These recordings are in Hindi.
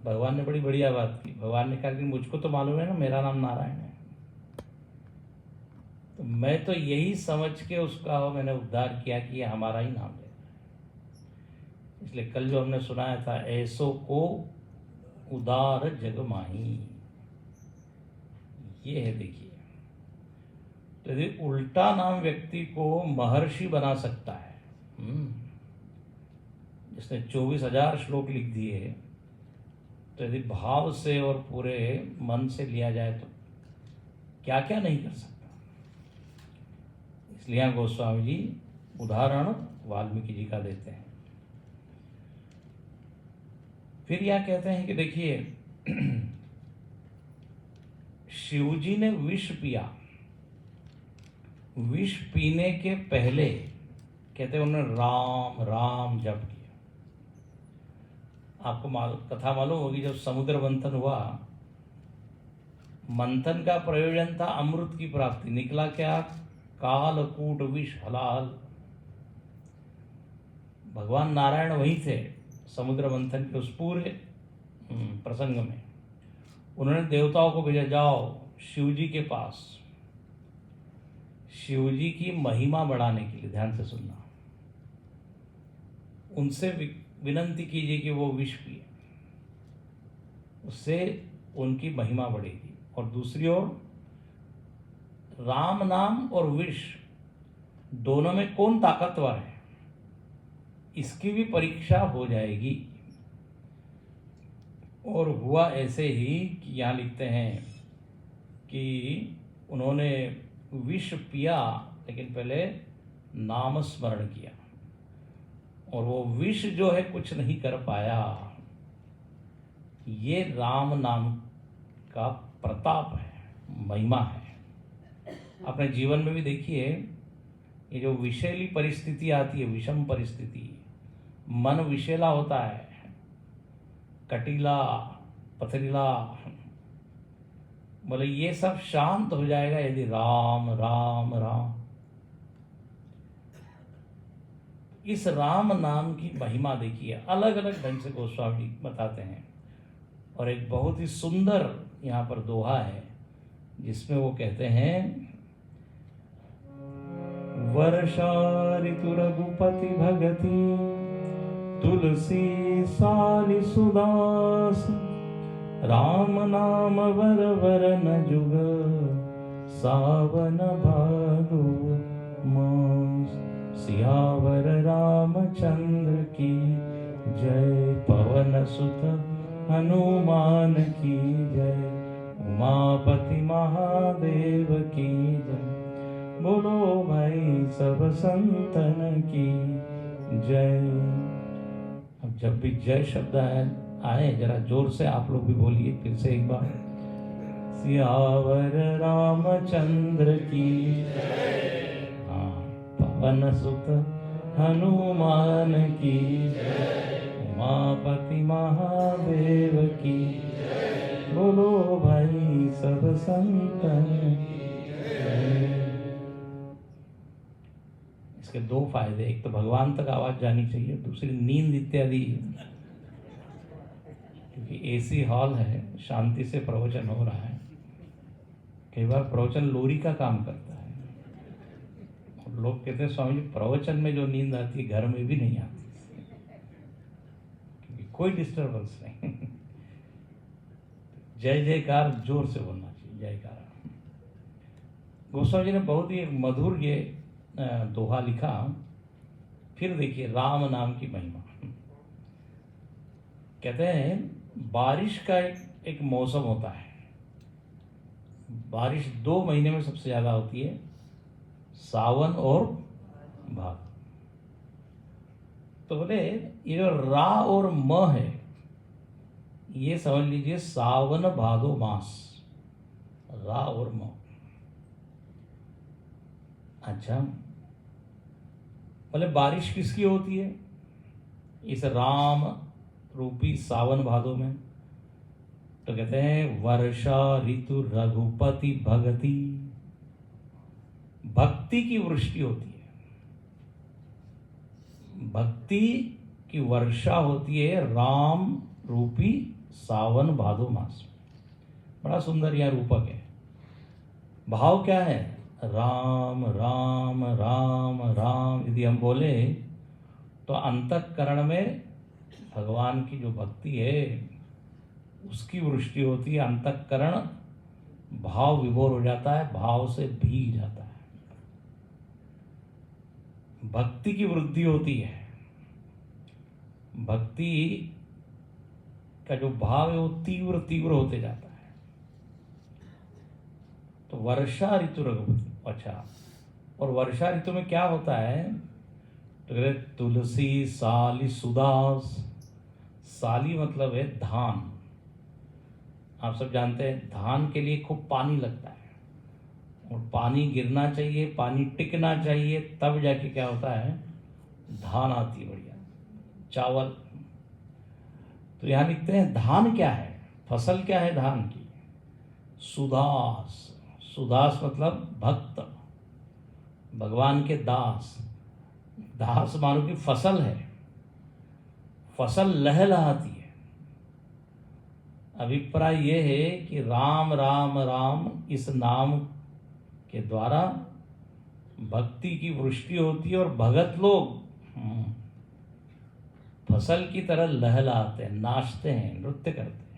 भगवान ने बड़ी बढ़िया बात की। भगवान ने कहा कि मुझको तो मालूम है ना मेरा नाम नारायण है, तो मैं तो यही समझ के उसका मैंने उद्धार किया कि ये हमारा ही नाम है। इसलिए कल जो हमने सुनाया था, ऐसो को उदार जग माही, ये है। देखिए, तो यदि उल्टा नाम व्यक्ति को महर्षि बना सकता है, जिसने 24,000 श्लोक लिख दिए, तो यदि भाव से और पूरे मन से लिया जाए तो क्या क्या नहीं कर सकता। इसलिए यहाँ गोस्वामी जी उदाहरण वाल्मीकि जी का देते हैं। फिर यह कहते हैं कि देखिए, शिवजी ने विष पिया, विष पीने के पहले कहते हैं उन्होंने राम राम जप किया। आपको कथा मालूम होगी, जब समुद्र मंथन हुआ, मंथन का प्रयोजन था अमृत की प्राप्ति, निकला क्या? कालकूट विष हलाहल। भगवान नारायण वहीं थे समुद्र मंथन के उस पूरे प्रसंग में। उन्होंने देवताओं को भेजा, जाओ शिवजी के पास, शिवजी की महिमा बढ़ाने के लिए, ध्यान से सुनना, उनसे विनंती कीजिए कि वो विष पिए, उससे उनकी महिमा बढ़ेगी। और दूसरी ओर राम नाम और विष दोनों में कौन ताकतवर है, इसकी भी परीक्षा हो जाएगी। और हुआ ऐसे ही कि यहाँ लिखते हैं कि उन्होंने विष पिया, लेकिन पहले नाम स्मरण किया, और वो विष जो है कुछ नहीं कर पाया। ये राम नाम का प्रताप है, महिमा है। अपने जीवन में भी देखिए, ये जो विषैली परिस्थिति आती है, विषम परिस्थिति, मन विषैला होता है, कटीला, पथरीला, बोले ये सब शांत हो जाएगा यदि राम राम राम। इस राम नाम की महिमा देखिए, अलग अलग ढंग से गोस्वामी बताते हैं। और एक बहुत ही सुंदर यहाँ पर दोहा है, जिसमें वो कहते हैं, वर्षा ऋतु रघुपति भगति, तुलसी साली सुदास, राम नाम वर वर न जुग, सावन भादो मास। सियावर रामचंद्र की जय, पवन सुत हनुमान की जय, उमापति महादेव की जय, बोलो भाई सब संतन की जय। अब जब भी जय शब्द आए, जरा जोर से आप लोग भी बोलिए फिर से एक बार, सियावर रामचंद्र की जय, हाँ, पवन सुत हनुमान की जय, उमापति महादेव की जय, बोलो भाई सब संतन की जय। इसके दो फायदे, एक तो भगवान तक आवाज जानी चाहिए, दूसरी नींद इत्यादि, क्योंकि एसी हॉल है, शांति से प्रवचन हो रहा है। कई बार प्रवचन लोरी का काम करता है, और लोग कहते हैं स्वामी जी प्रवचन में जो नींद आती है घर में भी नहीं आती, क्योंकि कोई डिस्टर्बेंस नहीं। जय जयकार जोर से बोलना चाहिए, जयकार। गोस्वामी जी ने बहुत ही मधुर ये दोहा लिखा। फिर देखिए राम नाम की महिमा। कहते हैं बारिश का एक मौसम होता है, बारिश 2 महीने में सबसे ज्यादा होती है, सावन और भादो। तो बोले ये जो रा और म है, ये समझ लीजिए सावन भादो मास, रा और म। अच्छा, बोले बारिश किसकी होती है? इस राम रूपी सावन भादो में। तो कहते हैं वर्षा ऋतु रघुपति भगति, भक्ति की वृष्टि होती है, भक्ति की वर्षा होती है राम रूपी सावन भादो मास। बड़ा सुंदर यह रूपक है। भाव क्या है? राम राम राम राम। यदि हम बोले तो अंतःकरण में भगवान की जो भक्ति है उसकी वृष्टि होती है। अंतःकरण भाव विभोर हो जाता है, भाव से भीग जाता है, भक्ति की वृद्धि होती है। भक्ति का जो भाव है वो तीव्र तीव्र होते जाता है। तो वर्षा ऋतु रघुपति। अच्छा, और वर्षा ऋतु में क्या होता है? तो कहते तुलसी साली सुदास। साली मतलब है धान। आप सब जानते हैं धान के लिए खूब पानी लगता है और पानी गिरना चाहिए, पानी टिकना चाहिए, तब जाके क्या होता है? धान आती है बढ़िया, चावल। तो यहाँ लिखते हैं धान क्या है, फसल क्या है धान की? सुदास। सुदास मतलब भक्त, भगवान के दास। दास मानो कि फसल है, फसल लहलहाती है। अभिप्राय यह है कि राम राम राम इस नाम के द्वारा भक्ति की वृष्टि होती है और भगत लोग फसल की तरह लहलहाते हैं, नाचते हैं, नृत्य करते हैं,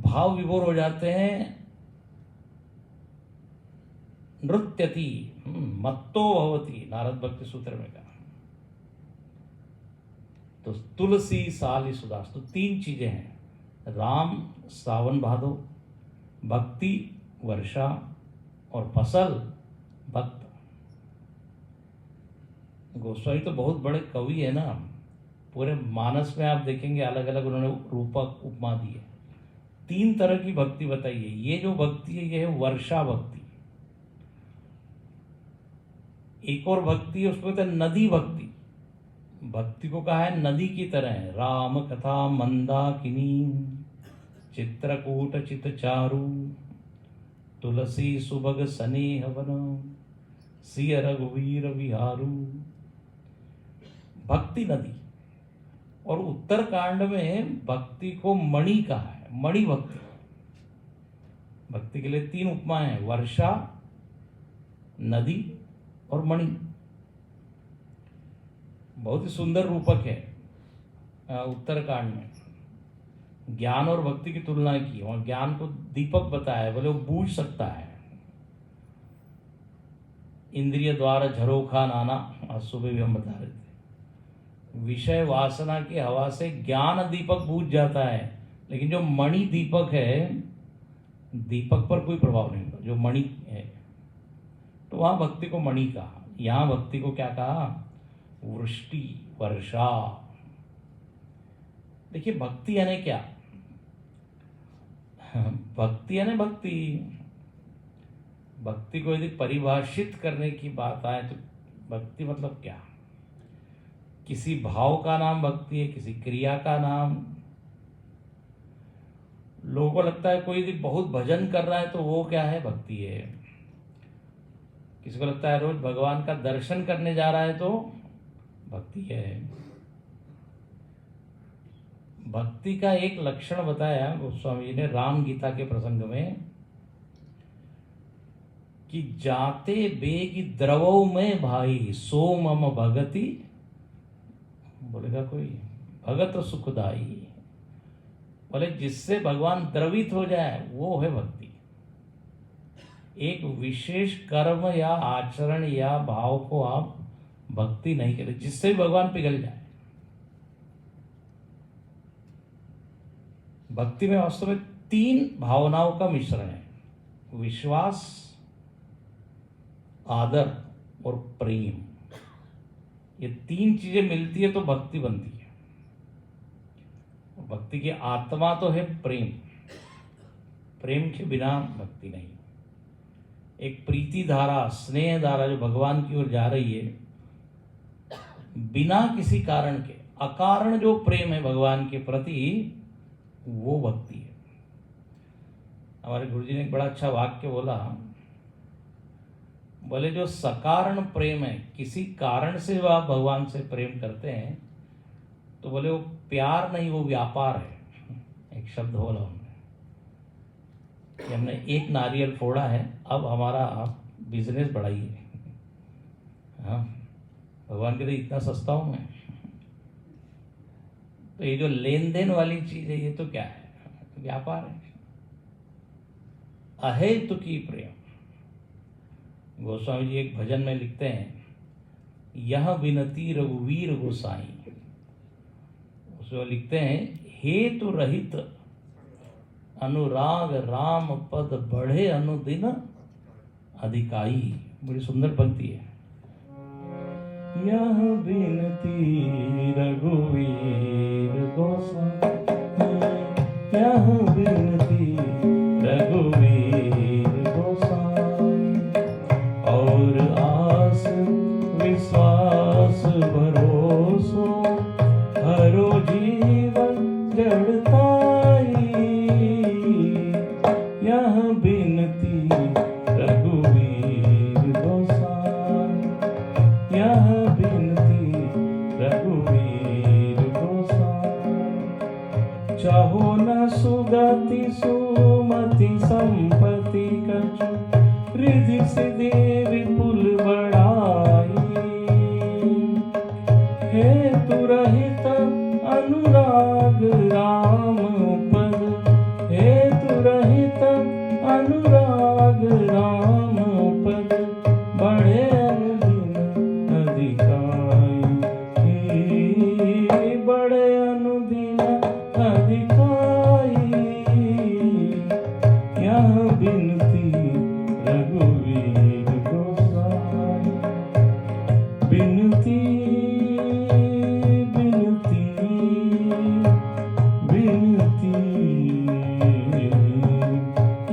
भाव विभोर हो जाते हैं। नृत्यति मत्तो भवति, नारद भक्ति सूत्र में कहा। तो तुलसी साली सुदास, तो तीन चीजें हैं, राम सावन भादो, भक्ति वर्षा, और फसल भक्त। गोस्वामी तो बहुत बड़े कवि है ना, पूरे मानस में आप देखेंगे अलग अलग उन्होंने रूपक उपमा दी है। तीन तरह की भक्ति बताई है। ये जो भक्ति है ये है वर्षा भक्ति। एक और भक्ति है उसको कहते हैं नदी भक्ति। भक्ति को कहा है नदी की तरह है। राम कथा मंदाकिनी, चित्रकूट चित चारु, तुलसी सुभग सनेह वन, सिय रघुवीर विहारू। भक्ति नदी। और उत्तरकांड में भक्ति को मणि कहा है, मणि भक्ति। भक्ति के लिए तीन उपमाएं हैं, वर्षा, नदी और मणि। बहुत ही सुंदर रूपक है उत्तरकांड में। ज्ञान और भक्ति की तुलना की, और ज्ञान को दीपक बताया, बोले वो बूझ सकता है। इंद्रिय द्वारा झरोखा नाना, आज सुबह भी हम बता रहे थे, विषय वासना की हवा से ज्ञान दीपक बूझ जाता है, लेकिन जो मणि दीपक है, दीपक पर कोई प्रभाव नहीं होता, जो मणि है। तो वहां भक्ति को मणि कहा, यहां भक्ति को क्या कहा? वृष्टि, वर्षा। देखिए भक्ति यानी क्या? भक्ति यानी भक्ति। भक्ति को यदि परिभाषित करने की बात आए तो भक्ति मतलब क्या? किसी भाव का नाम भक्ति है, किसी क्रिया का नाम। लोगों को लगता है कोई यदि बहुत भजन कर रहा है तो वो क्या है? भक्ति है। किसी को लगता है रोज भगवान का दर्शन करने जा रहा है तो भक्ति है। भक्ति का एक लक्षण बताया गोस्वामी जी ने राम गीता के प्रसंग में, कि जाते बेगी द्रवो में भाई सो मम भगति, बोलेगा कोई, भगत सुखदाई। बोले जिससे भगवान द्रवित हो जाए वो है भक्ति। एक विशेष कर्म या आचरण या भाव को आप भक्ति नहीं करें जिससे भी भगवान पिघल जाए। भक्ति में वास्तव में तीन भावनाओं का मिश्रण है, विश्वास, आदर और प्रेम। ये तीन चीजें मिलती है तो भक्ति बनती है। भक्ति की आत्मा तो है प्रेम, प्रेम के बिना भक्ति नहीं। एक प्रीति धारा, स्नेह धारा जो भगवान की ओर जा रही है, बिना किसी कारण के, अकारण जो प्रेम है भगवान के प्रति, वो भक्ति है। हमारे गुरुजी ने एक बड़ा अच्छा वाक्य बोला, बोले जो सकारण प्रेम है, किसी कारण से आप भगवान से प्रेम करते हैं, तो बोले वो प्यार नहीं, वो व्यापार है। एक शब्द बोला उन्होंने कि हमने एक नारियल फोड़ा है, अब हमारा बिजनेस बढ़ाइए। हाँ, भगवान कहते इतना सस्ता हूँ मैं। तो ये जो लेन देन वाली चीज है, ये तो क्या है? व्यापार है। अहेतुकी प्रेम। गोस्वामी जी एक भजन में लिखते हैं, यह विनती रघुवीर गोसाई। उसमें लिखते हैं, हेतु रहित अनुराग राम पद बढ़े अनुदिन अधिकाई। बड़ी सुंदर पंक्ति है। यह विनती रघुवीर गोसाई, यह विनती रघुवीर गोसाई, और आस विश्वास भरोसो हरो जीवन जड़ताई। यह विनती रघुवीर गोसाई, यह विनती रघुवीर गोसाई। चाहो न सुगति सुमति संपत्ति कछु, रिधि सिद्धि विपुल बड़ाई। हेतु रहित अनुराग राम पद, हेतु रहित अनुराग राम पद बढ़े अनुदिन अधिकाई। बढ़े अनुदिन अधिकाई। यह विनती रघुवीर गोसाई। विनती विनती विनती,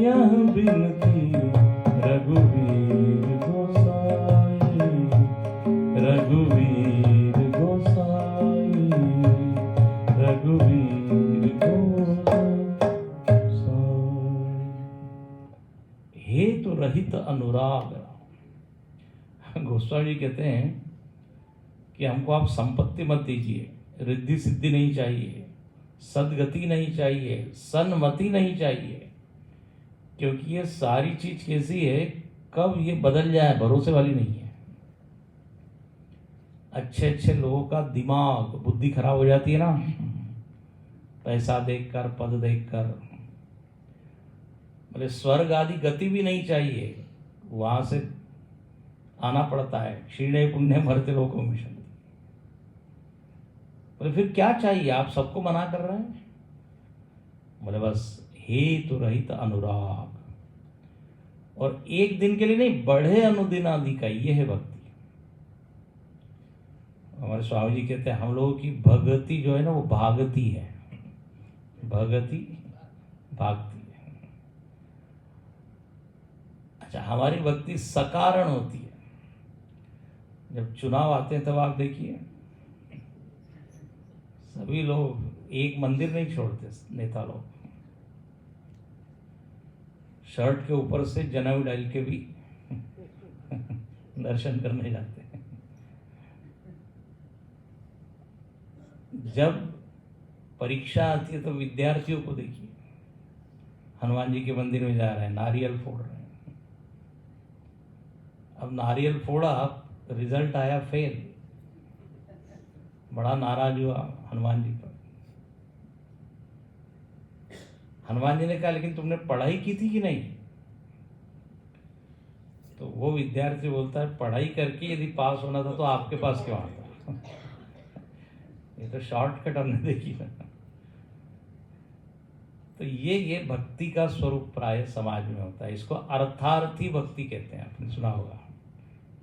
यह विनती रघुवीर गोसाई, रघुवीर गोसाई, रघुवीर गोसाई। हेतु रहित अनुराग। गोस्वामी जी कहते हैं कि हमको आप संपत्ति मत दीजिए, रिद्धि सिद्धि नहीं चाहिए, सदगति नहीं चाहिए, सन्मति नहीं चाहिए, क्योंकि ये सारी चीज कैसी है, कब ये बदल जाए भरोसे वाली नहीं है। अच्छे अच्छे लोगों का दिमाग बुद्धि खराब हो जाती है ना, पैसा देखकर, पद देखकर। बोले स्वर्ग आदि गति भी नहीं चाहिए, वहां से आना पड़ता है। क्षीणे पुण्य भरते लोगों मिशन। बोले फिर क्या चाहिए, आप सबको मना कर रहे हैं? बोले बस हेतु रहित अनुराग, और एक दिन के लिए नहीं, बढ़े अनुदिन अधिकाई। ये है भक्ति। हमारे स्वामी जी कहते हैं हम लोगों की भगति जो है ना, वो भागती है। भगति भागती है। अच्छा, हमारी भक्ति सकारण होती है। जब चुनाव आते हैं तब आप देखिए, सभी लोग एक मंदिर नहीं छोड़ते। नेता लोग शर्ट के ऊपर से जनेऊ डाल के भी दर्शन करने जाते हैं। जब परीक्षा आती है तो विद्यार्थियों को देखिए, हनुमान जी के मंदिर में जा रहे हैं, नारियल फोड़ रहे हैं। अब नारियल फोड़ा, रिजल्ट आया फेल, बड़ा नाराज हुआ हनुमान जी पर। हनुमान जी ने कहा लेकिन तुमने पढ़ाई की थी कि नहीं? तो वो विद्यार्थी बोलता है पढ़ाई करके यदि पास होना था तो आपके पास क्यों आता? ये तो शॉर्टकट हमने देखी ना। तो ये भक्ति का स्वरूप प्राय समाज में होता है। इसको अर्थार्थी भक्ति कहते हैं, आपने सुना होगा।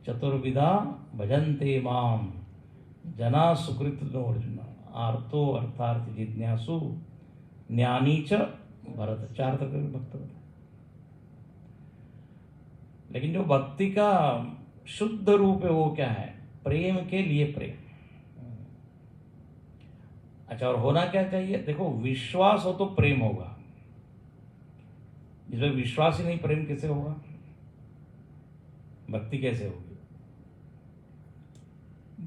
चतुर्विधा भजन्ते माम जना सुकृत अर्जुन, आर्तो अर्थार्थ जिज्ञासु ज्ञानी च भरत। चार तरह के भक्त होते हैं। लेकिन जो भक्ति का शुद्ध रूप है वो क्या है? प्रेम के लिए प्रेम। अच्छा, और होना क्या चाहिए? देखो, विश्वास हो तो प्रेम होगा। जिसमें विश्वास ही नहीं, प्रेम कैसे होगा? भक्ति कैसे होगी?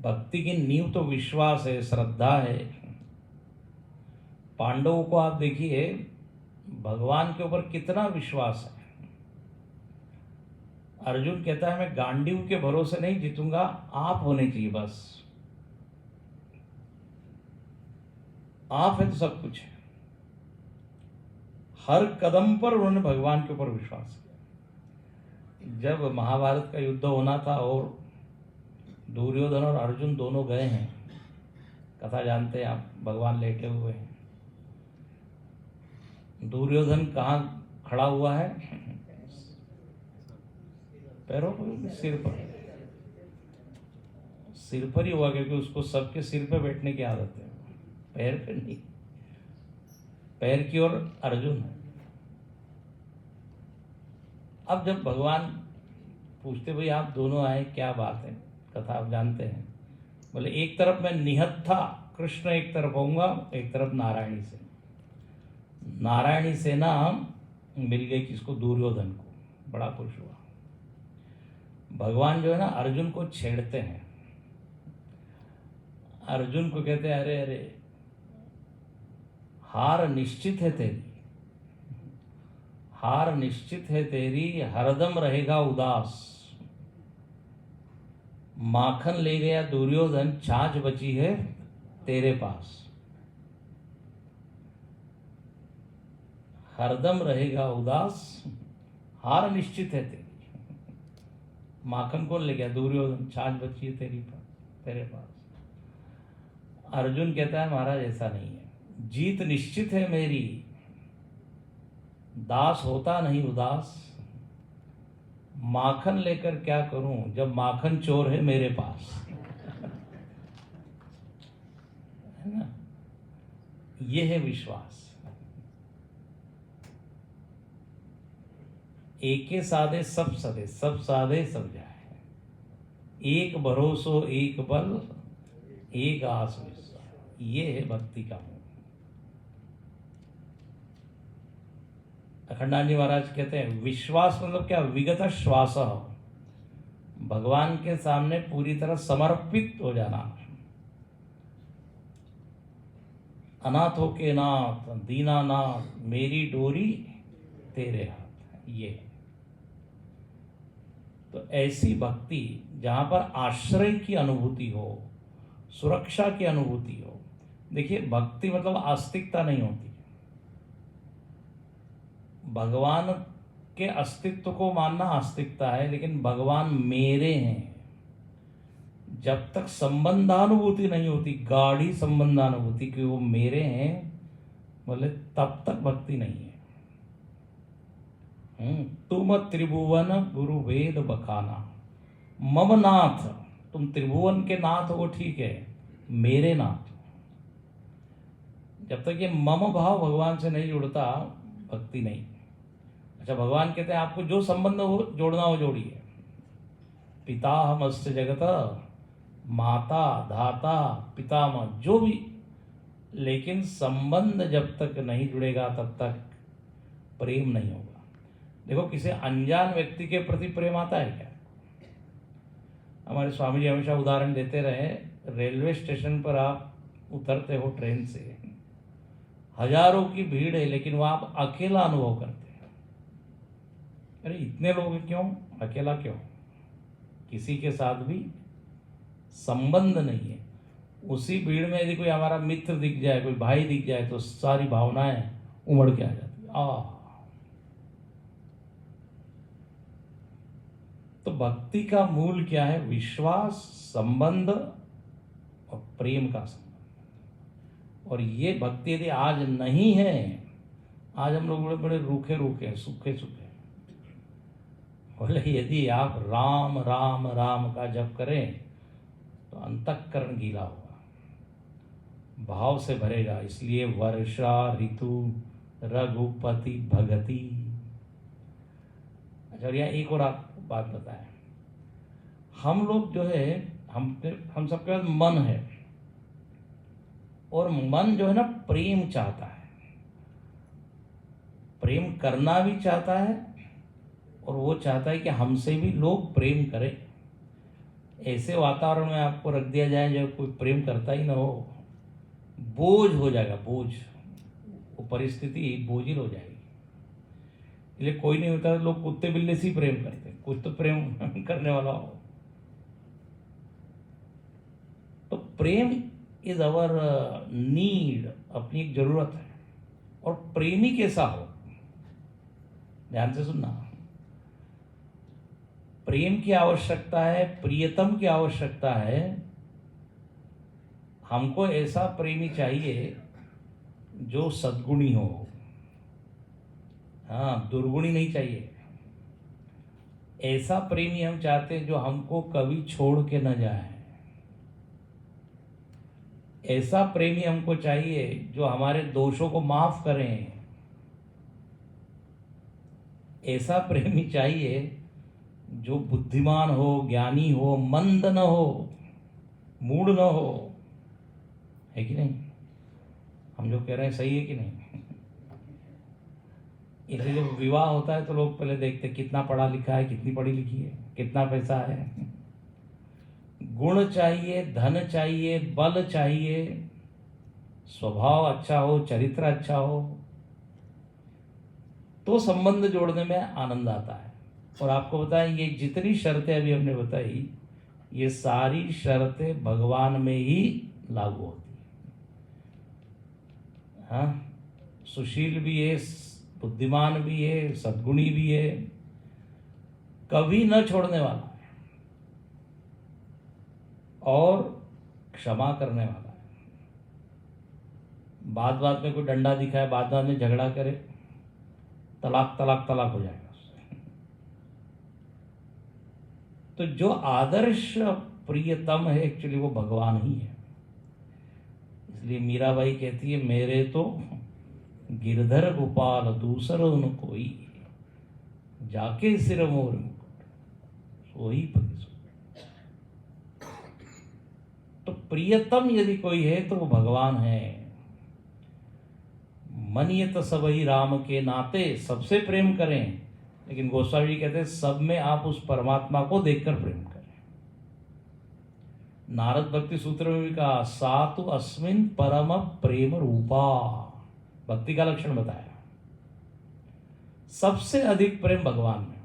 भक्ति की नींव तो विश्वास है, श्रद्धा है। पांडवों को आप देखिए, भगवान के ऊपर कितना विश्वास है। अर्जुन कहता है मैं गांडीव के भरोसे नहीं जीतूंगा, आप होने चाहिए बस, आप है तो सब कुछ है। हर कदम पर उन्होंने भगवान के ऊपर विश्वास किया। जब महाभारत का युद्ध होना था और दुर्योधन और अर्जुन दोनों गए हैं, कथा जानते हैं आप, भगवान लेटे हुए हैं। दुर्योधन कहाँ खड़ा हुआ है? पैरों पर, सिर पर, सिर पर ही हुआ, क्योंकि उसको सबके सिर पे बैठने की आदत है, पैर पे नहीं। पैर की ओर अर्जुन है। अब जब भगवान पूछते भाई आप दोनों आए, क्या बात है, कथा आप जानते हैं। बोले एक तरफ मैं निहत था, कृष्ण एक तरफ होऊंगा, एक तरफ नारायणी सेना। नारायणी सेना मिल गई किसको? दुर्योधन को। बड़ा खुश हुआ। भगवान जो है ना अर्जुन को छेड़ते हैं, अर्जुन को कहते हैं अरे अरे हार निश्चित है तेरी, हार निश्चित है तेरी, हरदम रहेगा उदास। माखन ले गया दुर्योधन, छाछ बची है तेरे पास। हरदम रहेगा उदास, हार निश्चित है तेरी। माखन कौन ले गया? दुर्योधन। छाछ बची है तेरे पास। अर्जुन कहता है महाराज ऐसा नहीं है, जीत निश्चित है मेरी, दास होता नहीं उदास। माखन लेकर क्या करूं जब माखन चोर है मेरे पास। है ना, ये है विश्वास। एके साधे सब सदे, सब साधे सब जाए। एक भरोसो एक बल, एक आस विश्वास। ये है भक्ति का मूल। अखंडानंद जी महाराज कहते हैं विश्वास मतलब क्या? विगत श्वास, भगवान के सामने पूरी तरह समर्पित हो जाना। अनाथों के नाथ, दीनानाथ, मेरी डोरी तेरे हाथ। ये तो ऐसी भक्ति जहां पर आश्रय की अनुभूति हो, सुरक्षा की अनुभूति हो। देखिए भक्ति मतलब आस्तिकता नहीं होती। भगवान के अस्तित्व को मानना आस्तिकता है, लेकिन भगवान मेरे हैं जब तक संबंधानुभूति नहीं होती, गाढ़ी संबंधानुभूति कि वो मेरे हैं, बोले तब तक भक्ति नहीं है। तुम त्रिभुवन गुरु वेद बखाना, मम नाथ। तुम त्रिभुवन के नाथ हो ठीक है, मेरे नाथ। जब तक ये मम भाव भगवान से नहीं जुड़ता, भक्ति नहीं। अच्छा, भगवान कहते हैं आपको जो संबंध हो जोड़ना हो जोड़िए। पिता हमस्य जगत, माता धाता पितामह, जो भी, लेकिन संबंध जब तक नहीं जुड़ेगा तब तक प्रेम नहीं होगा। देखो किसी अनजान व्यक्ति के प्रति प्रेम आता है क्या? हमारे स्वामी जी हमेशा उदाहरण देते रहे, रेलवे स्टेशन पर आप उतरते हो ट्रेन से, हजारों की भीड़ है लेकिन वह आप अकेला अनुभव करते हैं। अरे इतने लोग क्यों? अकेला क्यों? किसी के साथ भी संबंध नहीं है। उसी भीड़ में यदि कोई हमारा मित्र दिख जाए, कोई भाई दिख जाए, तो सारी भावनाएं उमड़ के आ जाती। तो भक्ति का मूल क्या है? विश्वास, संबंध और प्रेम का संबंध। और ये भक्ति यदि आज नहीं है, आज हम लोग बड़े बड़े रूखे रूखे हैं, सूखे सूखे। बोले यदि आप राम राम राम का जप करें तो अंतःकरण गीला होगा, भाव से भरेगा। इसलिए वर्षा ऋतु रघुपति भगति। अच्छा, यहाँ एक और आपको बात बताएं, हम लोग जो है, हम सबके पास मन है, और मन जो है ना प्रेम चाहता है, प्रेम करना भी चाहता है, और वो चाहता है कि हमसे भी लोग प्रेम करें। ऐसे वातावरण में आपको रख दिया जाए जब कोई प्रेम करता ही ना हो, बोझ हो जाएगा, बोझ। वो परिस्थिति बोझिल हो जाएगी। इसलिए कोई नहीं होता, लोग कुत्ते बिल्ली से ही प्रेम करते हैं, कुछ तो प्रेम करने वाला हो। तो प्रेम इज अवर नीड, अपनी एक जरूरत है। और प्रेमी कैसा हो, ध्यान से सुनना। प्रेम की आवश्यकता है, प्रियतम की आवश्यकता है। हमको ऐसा प्रेमी चाहिए जो सद्गुणी हो, हाँ, दुर्गुणी नहीं चाहिए। ऐसा प्रेमी हम चाहते हैं जो हमको कभी छोड़ के न जाए। ऐसा प्रेमी हमको चाहिए जो हमारे दोषों को माफ करें। ऐसा प्रेमी चाहिए जो बुद्धिमान हो, ज्ञानी हो, मंद न हो, मूढ़ न हो। है कि नहीं? हम जो कह रहे हैं सही है कि नहीं? इसलिए जब विवाह होता है तो लोग पहले देखते कितना पढ़ा लिखा है, कितनी पढ़ी लिखी है, कितना पैसा है। गुण चाहिए, धन चाहिए, बल चाहिए, स्वभाव अच्छा हो, चरित्र अच्छा हो, तो संबंध जोड़ने में आनंद आता है। और आपको बताएं, ये जितनी शर्तें अभी हमने बताई, ये सारी शर्तें भगवान में ही लागू होती है। हाँ, सुशील भी है, बुद्धिमान भी है, सद्गुणी भी है, कभी न छोड़ने वाला है, और क्षमा करने वाला है। बात बात में कोई डंडा दिखाए, बात बात में झगड़ा करे, तलाक तलाक तलाक हो जाएगा उससे। तो जो आदर्श प्रियतम है एक्चुअली वो भगवान ही है। इसलिए मीराबाई कहती है, मेरे तो गिरधर गोपाल दूसर न कोई, जाके सिर मोर मुकुट सोई पति सोई। तो प्रियतम यदि कोई है तो वो भगवान है। मनियत सबही राम के नाते, सबसे प्रेम करें, लेकिन गोस्वामी जी कहते हैं सब में आप उस परमात्मा को देखकर प्रेम करें। नारद भक्ति सूत्र में भी कहा, सातु अस्मिन परम प्रेम रूपा, भक्ति का लक्षण बताया। सबसे अधिक प्रेम भगवान में,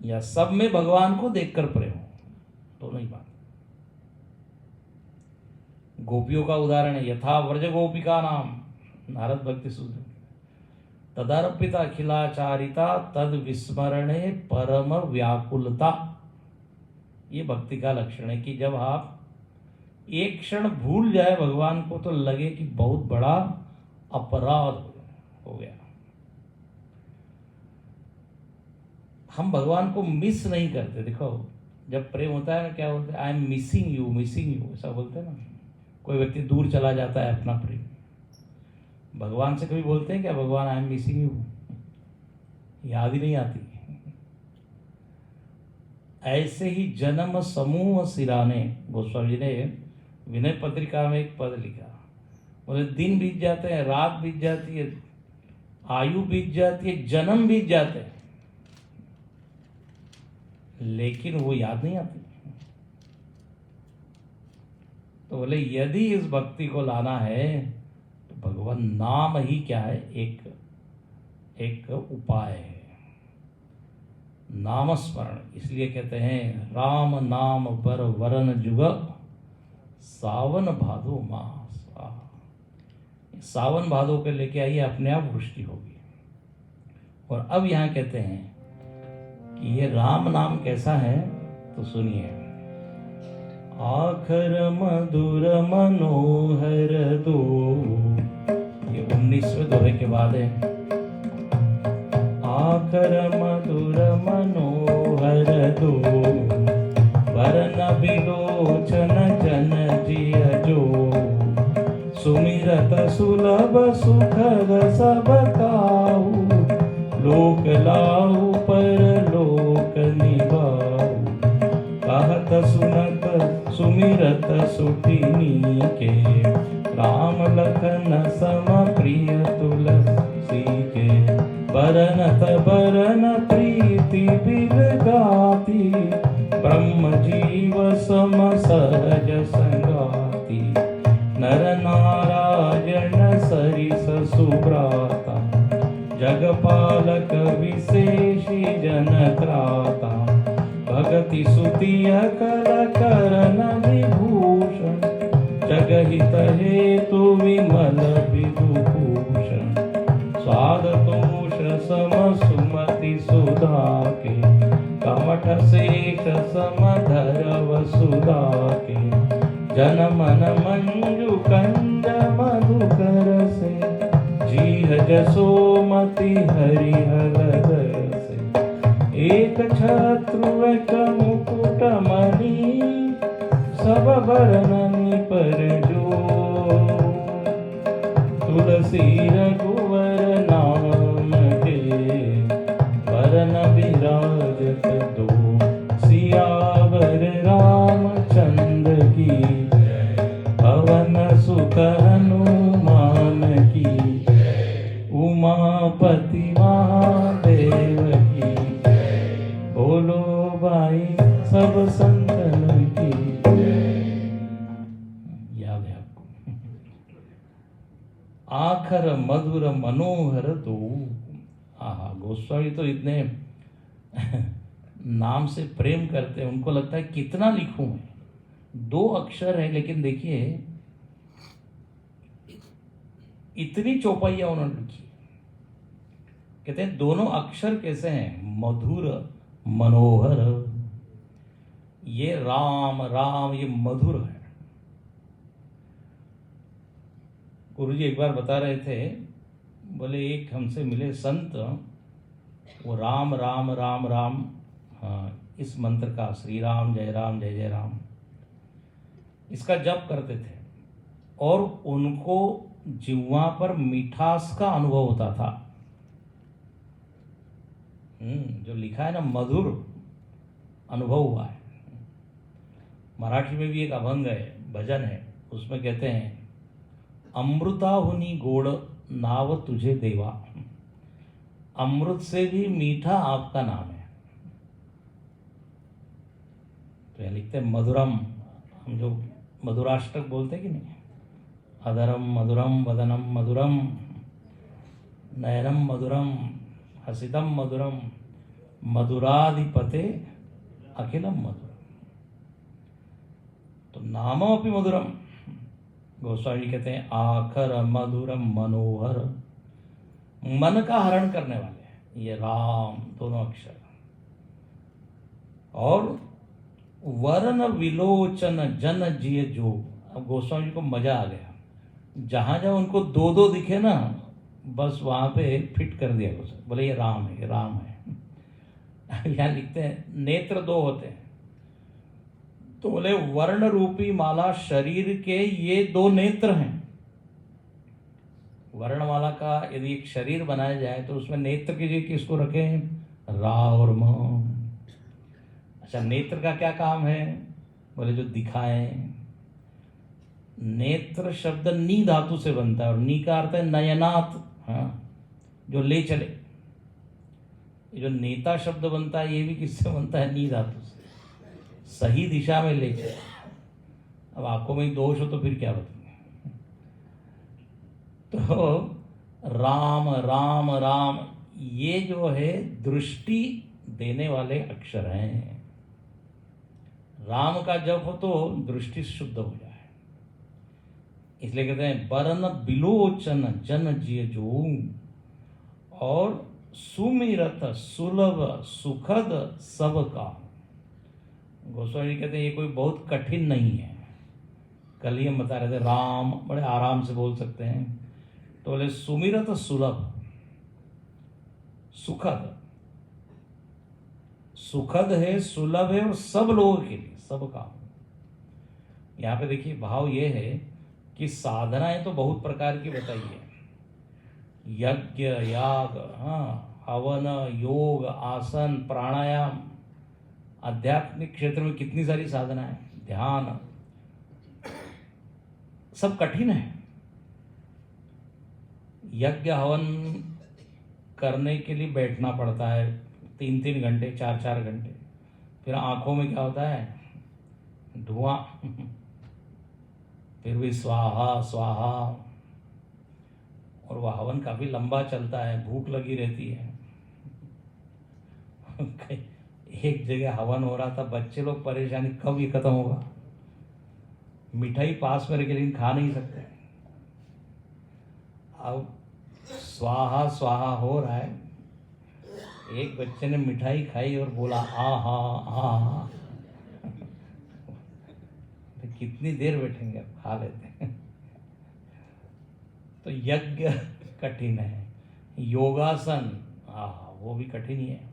या सब में भगवान को देखकर प्रेम हो, दोनों ही बात। गोपियों का उदाहरण है, यथा व्रज गोपिका नाम, नारद भक्ति सूत्र, तदर्पित अखिलाचारिता तद विस्मरणे परम व्याकुलता। ये भक्ति का लक्षण है कि जब आप एक क्षण भूल जाए भगवान को तो लगे कि बहुत बड़ा अपराध हो गया। हम भगवान को मिस नहीं करते। देखो, जब प्रेम होता है ना, क्या बोलते हैं, I am missing you, missing you, ऐसा बोलते हैं ना। कोई व्यक्ति दूर चला जाता है अपना प्रेम, भगवान से कभी बोलते हैं क्या, भगवान आई एम मिसिंग यू? याद ही नहीं आती। ऐसे ही जन्म समूह सिराने, गोस्वामी जी ने विनय पत्रिका में एक पद लिखा, बोले दिन बीत जाते हैं, रात बीत जाती है, आयु बीत जाती है, जन्म बीत जाते हैं, लेकिन वो याद नहीं आती। तो बोले यदि इस भक्ति को लाना है तो भगवान नाम ही क्या है, एक उपाय है, नामस्मरण। इसलिए कहते हैं राम नाम बर वरन जुग सावन भादो मास। सावन भादो के लेके आइए, अपने आप वृष्टि होगी। और अब यहाँ कहते हैं कि ये राम नाम कैसा है, तो सुनिए। आखर मधुर मनोहर दो, ये 19वें दोहे के बाद है। आखर मधुर मनोहर दो, वरन बिलोचन जन जिय जो, सुमिरत सुलभ सुखद सब काहू, लोक लाहू पर लोक निभाऊ, कहत सुनत सुमिरत सुटिनी के, राम लखन सम प्रिय तुलसी के, बरनत बरन प्रीति बिल गाती, ब्रह्म जीव सम सहज संगाती, नर नारायण जगपालक विशेषी जन त्राता, भगति सुतिय कल करन विभूषण, जगहित हेतु विमल विदुभूषण, स्वाद तोष सम सुमति सुधा के, कमठ शेष समधर वसुधा के, जन मन मंजु कंज मधुकर से, जीह जसोमति हरिहर से, एक छत्रु एक मुकुट मणि, सब बरननि पर जो, तुलसी रघुवर नाम के, वरन विराजत दो, सियावर रामचंद्र की, पवन सुत हनुमान की, उमापति महादेव की, बोलो भाई सब संतन की। याद है आपको? आखर मधुर मनोहर दो। आहा, गोस्वामी तो इतने नाम से प्रेम करते हैं, उनको लगता है कितना लिखूं मैं। 2 अक्षर है, लेकिन देखिए इतनी चौपाइयां उन्होंने लिखी। कहते हैं दोनों अक्षर कैसे हैं? मधुर मनोहर। ये राम राम, ये मधुर है। गुरुजी एक बार बता रहे थे, बोले एक हमसे मिले संत, वो राम राम राम राम, हाँ, इस मंत्र का, श्री राम जय राम, इसका जप करते थे, और उनको जिह्वा पर मिठास का अनुभव होता था। जो लिखा है ना, मधुर अनुभव हुआ है। मराठी में भी एक अभंग है, भजन है, उसमें कहते हैं, अमृताहुनी गोड नाव तुझे देवा, अमृत से भी मीठा आपका नाम है। तो यह लिखते हैं मधुरम, हम जो मधुराष्टक बोलते हैं कि नहीं, अधरम मधुरम वदनम मधुरम, नयनम मधुरम हसितम मधुरम, मधुराधिपते अखिलम मधुरम। तो नामोपि मधुरम। गोस्वामी कहते हैं आखर मधुरम मनोहर, मन का हरण करने वाले हैं ये राम दोनों अक्षर। और वरण विलोचन जन जिय जो। अब गोस्वामी जी को मजा आ गया, जहां जहां उनको 2 दिखे ना, बस वहां पे फिट कर दिया गोस्वामी, बोले ये राम है, ये राम है। यहाँ लिखते हैं नेत्र 2 होते हैं, तो बोले वर्ण रूपी माला शरीर के ये 2 नेत्र हैं। वर्णमाला का यदि एक शरीर बनाया जाए तो उसमें नेत्र की जगह किसको रखें? रा और म। अच्छा, नेत्र का क्या काम है? बोले जो दिखाएं। नेत्र शब्द नी धातु से बनता है, और नी का अर्थ है नयनात्, हाँ, जो ले चले। ये जो नेता शब्द बनता है, ये भी किससे बनता है? नी धातु से, सही दिशा में ले चले। अब आंखों में दोष हो तो फिर क्या बताएं? तो राम राम राम, ये जो है दृष्टि देने वाले अक्षर हैं। राम का जप हो तो दृष्टि शुद्ध हो जाए, इसलिए कहते हैं बरन बिलोचन जन जिय जो, और सुमिरत सुलभ सुखद सब का। गोस्वामी कहते हैं ये कोई बहुत कठिन नहीं है। कल ही हम बता रहे थे, राम बड़े आराम से बोल सकते हैं, तो बोले सुमिरत सुलभ सुखद। सुखद है, सुलभ है, और सब लोगों के लिए, सब काम। यहाँ पे देखिए भाव ये है कि साधनाएं तो बहुत प्रकार की बताई है, यज्ञ याग, हाँ, हवन, योग, आसन, प्राणायाम। आध्यात्मिक क्षेत्र में कितनी सारी साधनाएं, ध्यान, सब कठिन है। यज्ञ हवन करने के लिए बैठना पड़ता है 3-3 घंटे, 4-4 घंटे, फिर आंखों में क्या होता है? धुआं, फिर भी स्वाहा स्वाहा, और और वह हवन काफी लंबा चलता है, भूख लगी रहती है। एक जगह हवन हो रहा था, बच्चे लोग परेशानी कब ये खत्म होगा, मिठाई पास में रखी लेकिन खा नहीं सकते। अब स्वाहा स्वाहा हो रहा है, एक बच्चे ने मिठाई खाई और बोला आ हा आ हा। तो कितनी देर बैठेंगे, अब खा लेते हैं। तो यज्ञ कठिन है, योगासन वो भी कठिन ही है।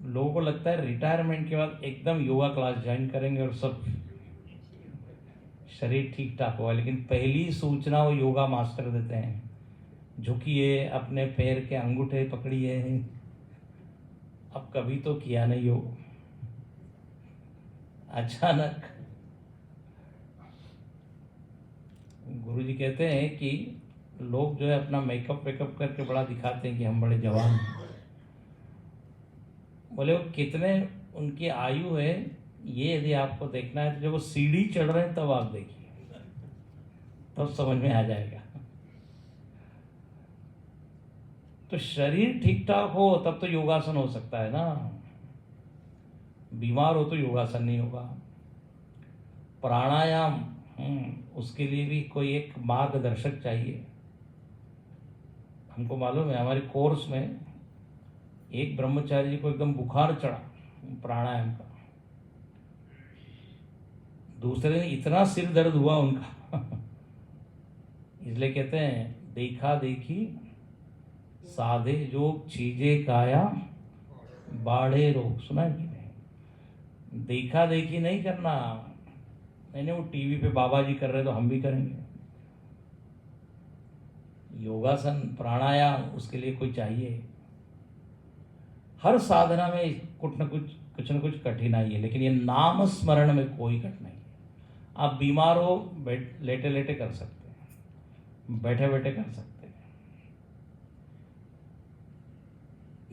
लोगों को लगता है रिटायरमेंट के बाद एकदम योगा क्लास ज्वाइन करेंगे और सब शरीर ठीक ठाक होगा, लेकिन पहली सूचना वो योगा मास्टर देते हैं, झुकिए, अपने पैर के अंगूठे पकड़िए। अब कभी तो किया नहीं हो, अचानक गुरुजी कहते हैं कि लोग जो है अपना मेकअप वेकअप करके बड़ा दिखाते हैं कि हम बड़े जवान हैं। बोले वो कितने उनकी आयु है, ये यदि आपको देखना है तो जब वो सीढ़ी चढ़ रहे हैं तब आप देखिए, तब समझ में आ जाएगा। तो शरीर ठीक ठाक हो तब तो योगासन हो सकता है ना, बीमार हो तो योगासन नहीं होगा। प्राणायाम उसके लिए भी कोई एक मार्गदर्शक चाहिए। हमको मालूम है हमारे कोर्स में एक ब्रह्मचारी जी को एकदम बुखार चढ़ा प्राणायाम का, दूसरे दिन इतना सिर दर्द हुआ उनका। इसलिए कहते हैं देखा देखी साधे जो चीजें काया बाढ़े रोग, सुना है कि नहीं? देखा देखी नहीं करना, नहीं वो टीवी पे बाबा जी कर रहे तो हम भी करेंगे। योगासन प्राणायाम उसके लिए कोई चाहिए। हर साधना में कुछ न कुछ कठिनाई है, लेकिन ये नाम स्मरण में कोई कठिनाई है। आप बीमार हो लेटे लेटे कर सकते हैं, बैठे बैठे कर सकते हैं,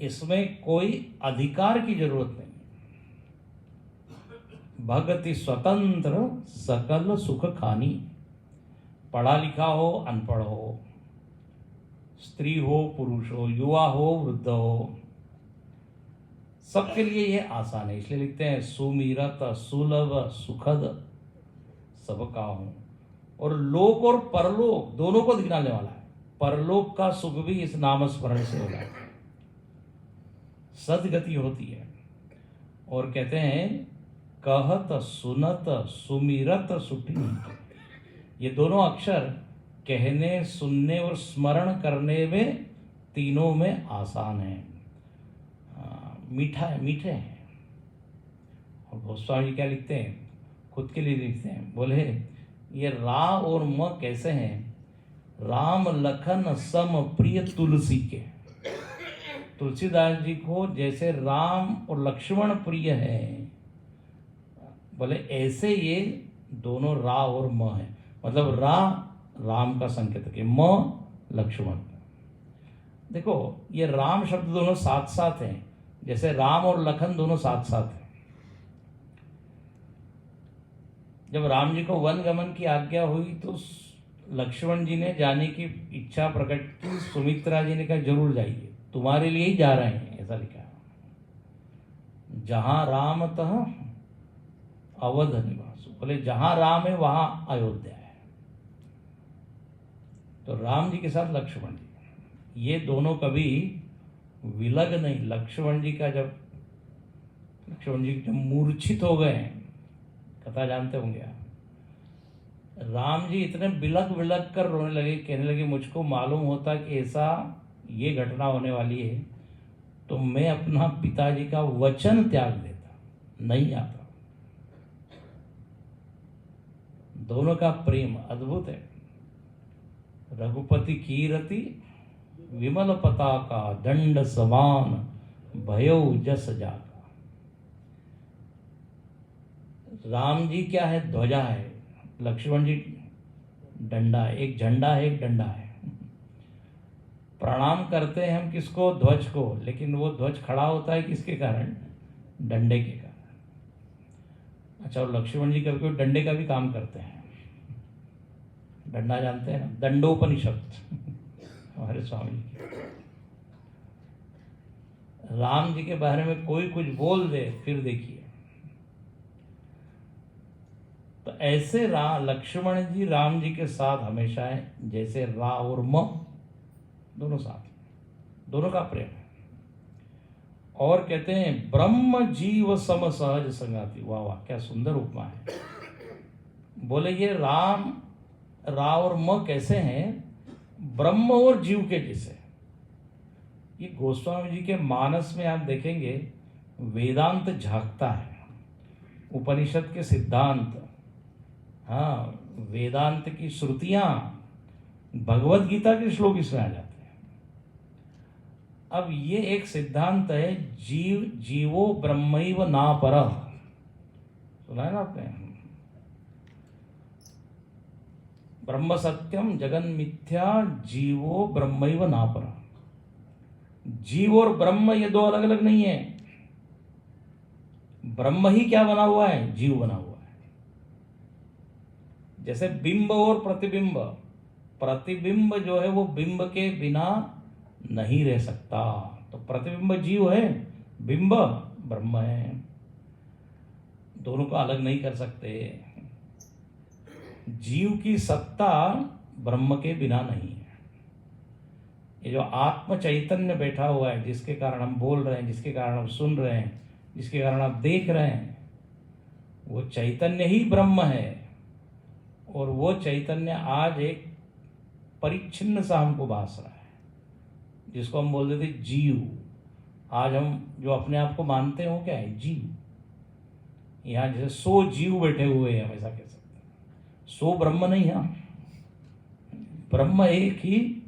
इसमें कोई अधिकार की जरूरत नहीं। भगति स्वतंत्र सकल सुख खानी, पढ़ा लिखा हो अनपढ़ हो, स्त्री हो पुरुष हो, युवा हो वृद्ध हो, सबके लिए ये आसान है। इसलिए लिखते हैं सुमिरत सुलभ सुखद सबका हूं, और लोक और परलोक दोनों को दिखाने वाला है। परलोक का सुख भी इस नाम स्मरण से होगा, सदगति होती है। और कहते हैं कहत सुनत सुमिरत सुठी, ये दोनों अक्षर कहने सुनने और स्मरण करने में तीनों में आसान है, मीठा है, मीठे हैं। और गोस्वामी जी क्या लिखते हैं, खुद के लिए लिखते हैं, बोले ये रा और म कैसे हैं, राम लखन सम प्रिय तुलसी के। तुलसीदास जी को जैसे राम और लक्ष्मण प्रिय है, बोले ऐसे ये दोनों रा और म है। मतलब रा राम का संकेत है, म लक्ष्मण। देखो ये राम शब्द दोनों साथ साथ हैं, जैसे राम और लखन दोनों साथ साथ हैं। जब राम जी को वन गमन की आज्ञा हुई तो लक्ष्मण जी ने जाने की इच्छा प्रकट की, सुमित्रा जी ने कहा जरूर जाइए, तुम्हारे लिए ही जा रहे हैं, ऐसा लिखा। जहां राम तह अवध निवास, बोले जहां राम है वहां अयोध्या है। तो राम जी के साथ लक्ष्मण जी, ये दोनों कभी विलग नहीं। लक्ष्मण जी जब मूर्छित हो गए, कथा जानते होंगे आप, राम जी इतने बिलक बिलक कर रोने लगे, कहने लगे मुझको मालूम होता कि ऐसा ये घटना होने वाली है तो मैं अपना पिताजी का वचन त्याग देता, नहीं आता। दोनों का प्रेम अद्भुत है। रघुपति कीरति विमल पताका, दंड समान भयो जस जाका। राम जी क्या है, ध्वजा है, लक्ष्मण जी डंडा है, एक झंडा है एक डंडा है। प्रणाम करते हैं हम किसको, ध्वज को, लेकिन वो ध्वज खड़ा होता है किसके कारण, डंडे के कारण। अच्छा, और लक्ष्मण जी कभी डंडे का भी काम करते हैं, डंडा जानते हैं ना, दंडोपनिषद हमारे स्वामी जी की। राम जी के बारे में कोई कुछ बोल दे, फिर देखिए। तो ऐसे लक्ष्मण जी राम जी के साथ हमेशा है, जैसे रा और म दोनों साथ, दोनों का प्रेम है। और कहते हैं ब्रह्म जीव सम सहज संगाति। वाह वाह, क्या सुंदर उपमा है। बोले ये राम, रा और म कैसे हैं? ब्रह्म और जीव के जैसे। ये गोस्वामी जी के मानस में आप देखेंगे, वेदांत झांकता है, उपनिषद के सिद्धांत, हाँ, वेदांत की श्रुतियां, भगवत गीता के श्लोक इसमें आ जाते हैं। अब ये एक सिद्धांत है, जीवो ब्रह्मैव ना परः। सुना है ना आपने? ब्रह्म सत्यम जगन मिथ्या जीवो ब्रह्मैव ना परः। जीव और ब्रह्म ये दो अलग अलग नहीं है। ब्रह्म ही क्या बना हुआ है? जीव बना हुआ है। जैसे बिंब और प्रतिबिंब, प्रतिबिंब जो है वो बिंब के बिना नहीं रह सकता। तो प्रतिबिंब जीव है, बिंब ब्रह्म है। दोनों को अलग नहीं कर सकते। जीव की सत्ता ब्रह्म के बिना नहीं है। ये जो आत्म चैतन्य बैठा हुआ है, जिसके कारण हम बोल रहे हैं, जिसके कारण हम सुन रहे हैं, जिसके कारण आप देख रहे हैं, वो चैतन्य ही ब्रह्म है। और वो चैतन्य आज एक परिच्छिन्न सा हमको भास रहा है, जिसको हम बोल देते जीव। आज हम जो अपने आप को मानते हो क्या है? जीव। यहाँ जैसे 100 जीव बैठे हुए हैं, हम ऐसा कह सकते हैं। 100 ब्रह्म नहीं है, ब्रह्म एक ही,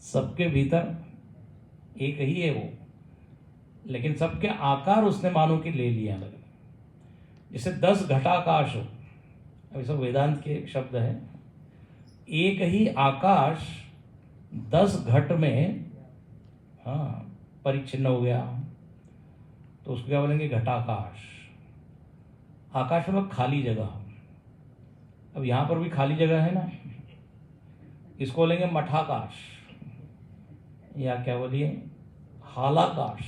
सबके भीतर एक ही है वो, लेकिन सबके आकार उसने मानो कि ले लिया अलग अलग। जैसे 10 घटाकाश हो, अभी सब वेदांत के शब्द है। एक ही आकाश 10 घट में, हाँ, परिच्छिन्न हो गया, तो उसको क्या बोलेंगे? घटाकाश। आकाश मतलब खाली जगह। अब यहां पर भी खाली जगह है ना, इसको बोलेंगे मठाकाश, या क्या बोलिए, हालाकाश।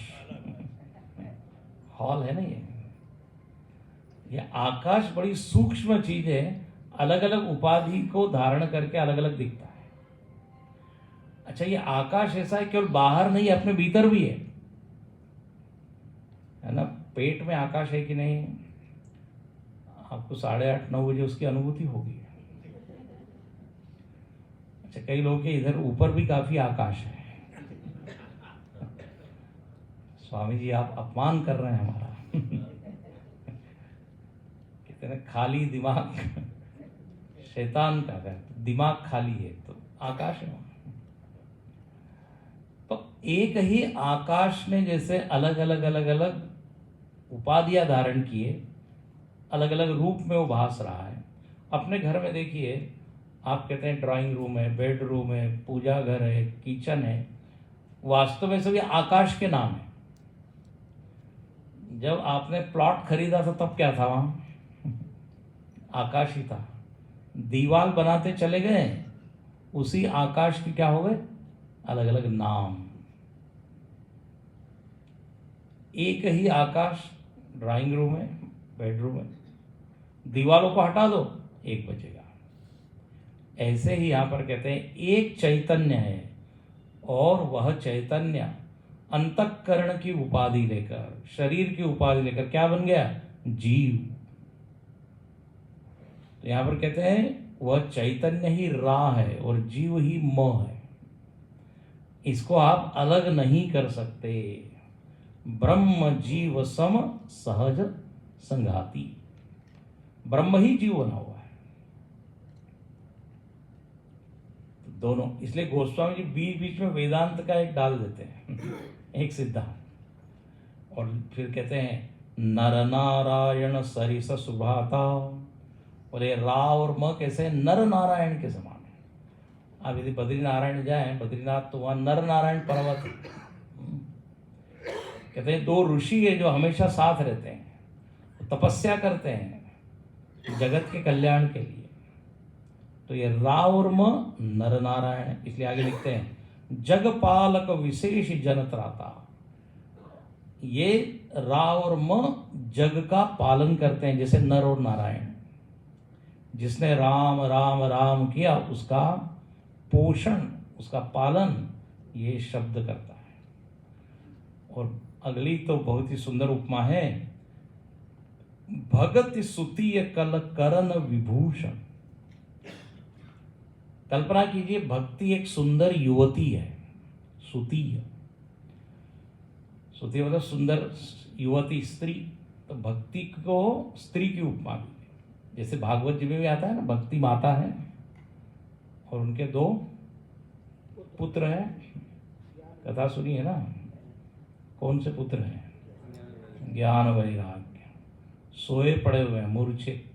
हॉल है ना ये आकाश बड़ी सूक्ष्म चीज है, अलग अलग उपाधि को धारण करके अलग अलग दिखता है। अच्छा, ये आकाश ऐसा है केवल बाहर नहीं, अपने भीतर भी है ना? पेट में आकाश है कि नहीं? आपको 8:30-9 बजे उसकी अनुभूति होगी। अच्छा, कई लोगों के इधर ऊपर भी काफी आकाश है। स्वामी जी आप अपमान कर रहे हैं हमारा। कितने खाली दिमाग, शैतान का है, दिमाग खाली है तो आकाश है। तो एक ही आकाश ने जैसे अलग अलग उपाधियां धारण किए, अलग अलग रूप में वो भास रहा है। अपने घर में देखिए, आप कहते हैं ड्राइंग रूम है, बेडरूम है, पूजा घर है, किचन है, वास्तव में सभी आकाश के नाम है। जब आपने प्लॉट खरीदा था तब क्या था? वहां आकाश ही था। दीवार बनाते चले गए, उसी आकाश के क्या हो गए? अलग अलग नाम। एक ही आकाश ड्राइंग रूम है, बेडरूम है, दीवारों को हटा दो, एक बचेगा। ऐसे ही यहां पर कहते हैं एक चैतन्य है, और वह चैतन्य अंतःकरण की उपाधि लेकर, शरीर की उपाधि लेकर क्या बन गया? जीव। तो यहां पर कहते हैं वह चैतन्य ही रा है और जीव ही म है। इसको आप अलग नहीं कर सकते। ब्रह्म जीव सम सहज संघाती। ब्रह्म ही जीव बना हुआ है। दोनों, इसलिए गोस्वामी जी बीच बीच में वेदांत का एक डाल देते हैं एक सिद्धांत, और फिर कहते हैं नर नारायण सरिस सुभाता। बोले रा और म कैसे? नर नारायण के समान है। आप यदि बद्रीनारायण जाएं, बद्रीनाथ, तो वहां नर नारायण पर्वत है। कहते हैं 2 ऋषि है जो हमेशा साथ रहते हैं, तपस्या करते हैं जगत के कल्याण के लिए। तो ये रा और म नर नारायण है, इसलिए आगे लिखते हैं जगपालक विशेष जन त्राता। ये रा और म जग का पालन करते हैं, जैसे नर और नारायण। जिसने राम राम राम किया उसका पोषण, उसका पालन ये शब्द करता है। और अगली तो बहुत ही सुंदर उपमा है, भगत सुतीय कल करण विभूषण। कल्पना कीजिए, भक्ति एक सुंदर युवती है, सुतीय, सुतीय मतलब सुंदर युवती, स्त्री। तो भक्ति को स्त्री की उपमा दी है। जैसे भागवत जी में भी आता है ना, भक्ति माता है और उनके 2 पुत्र हैं, कथा सुनी है ना। कौन से पुत्र हैं? ज्ञान वैराग्य, सोए पड़े हुए हैं, मूर्छित,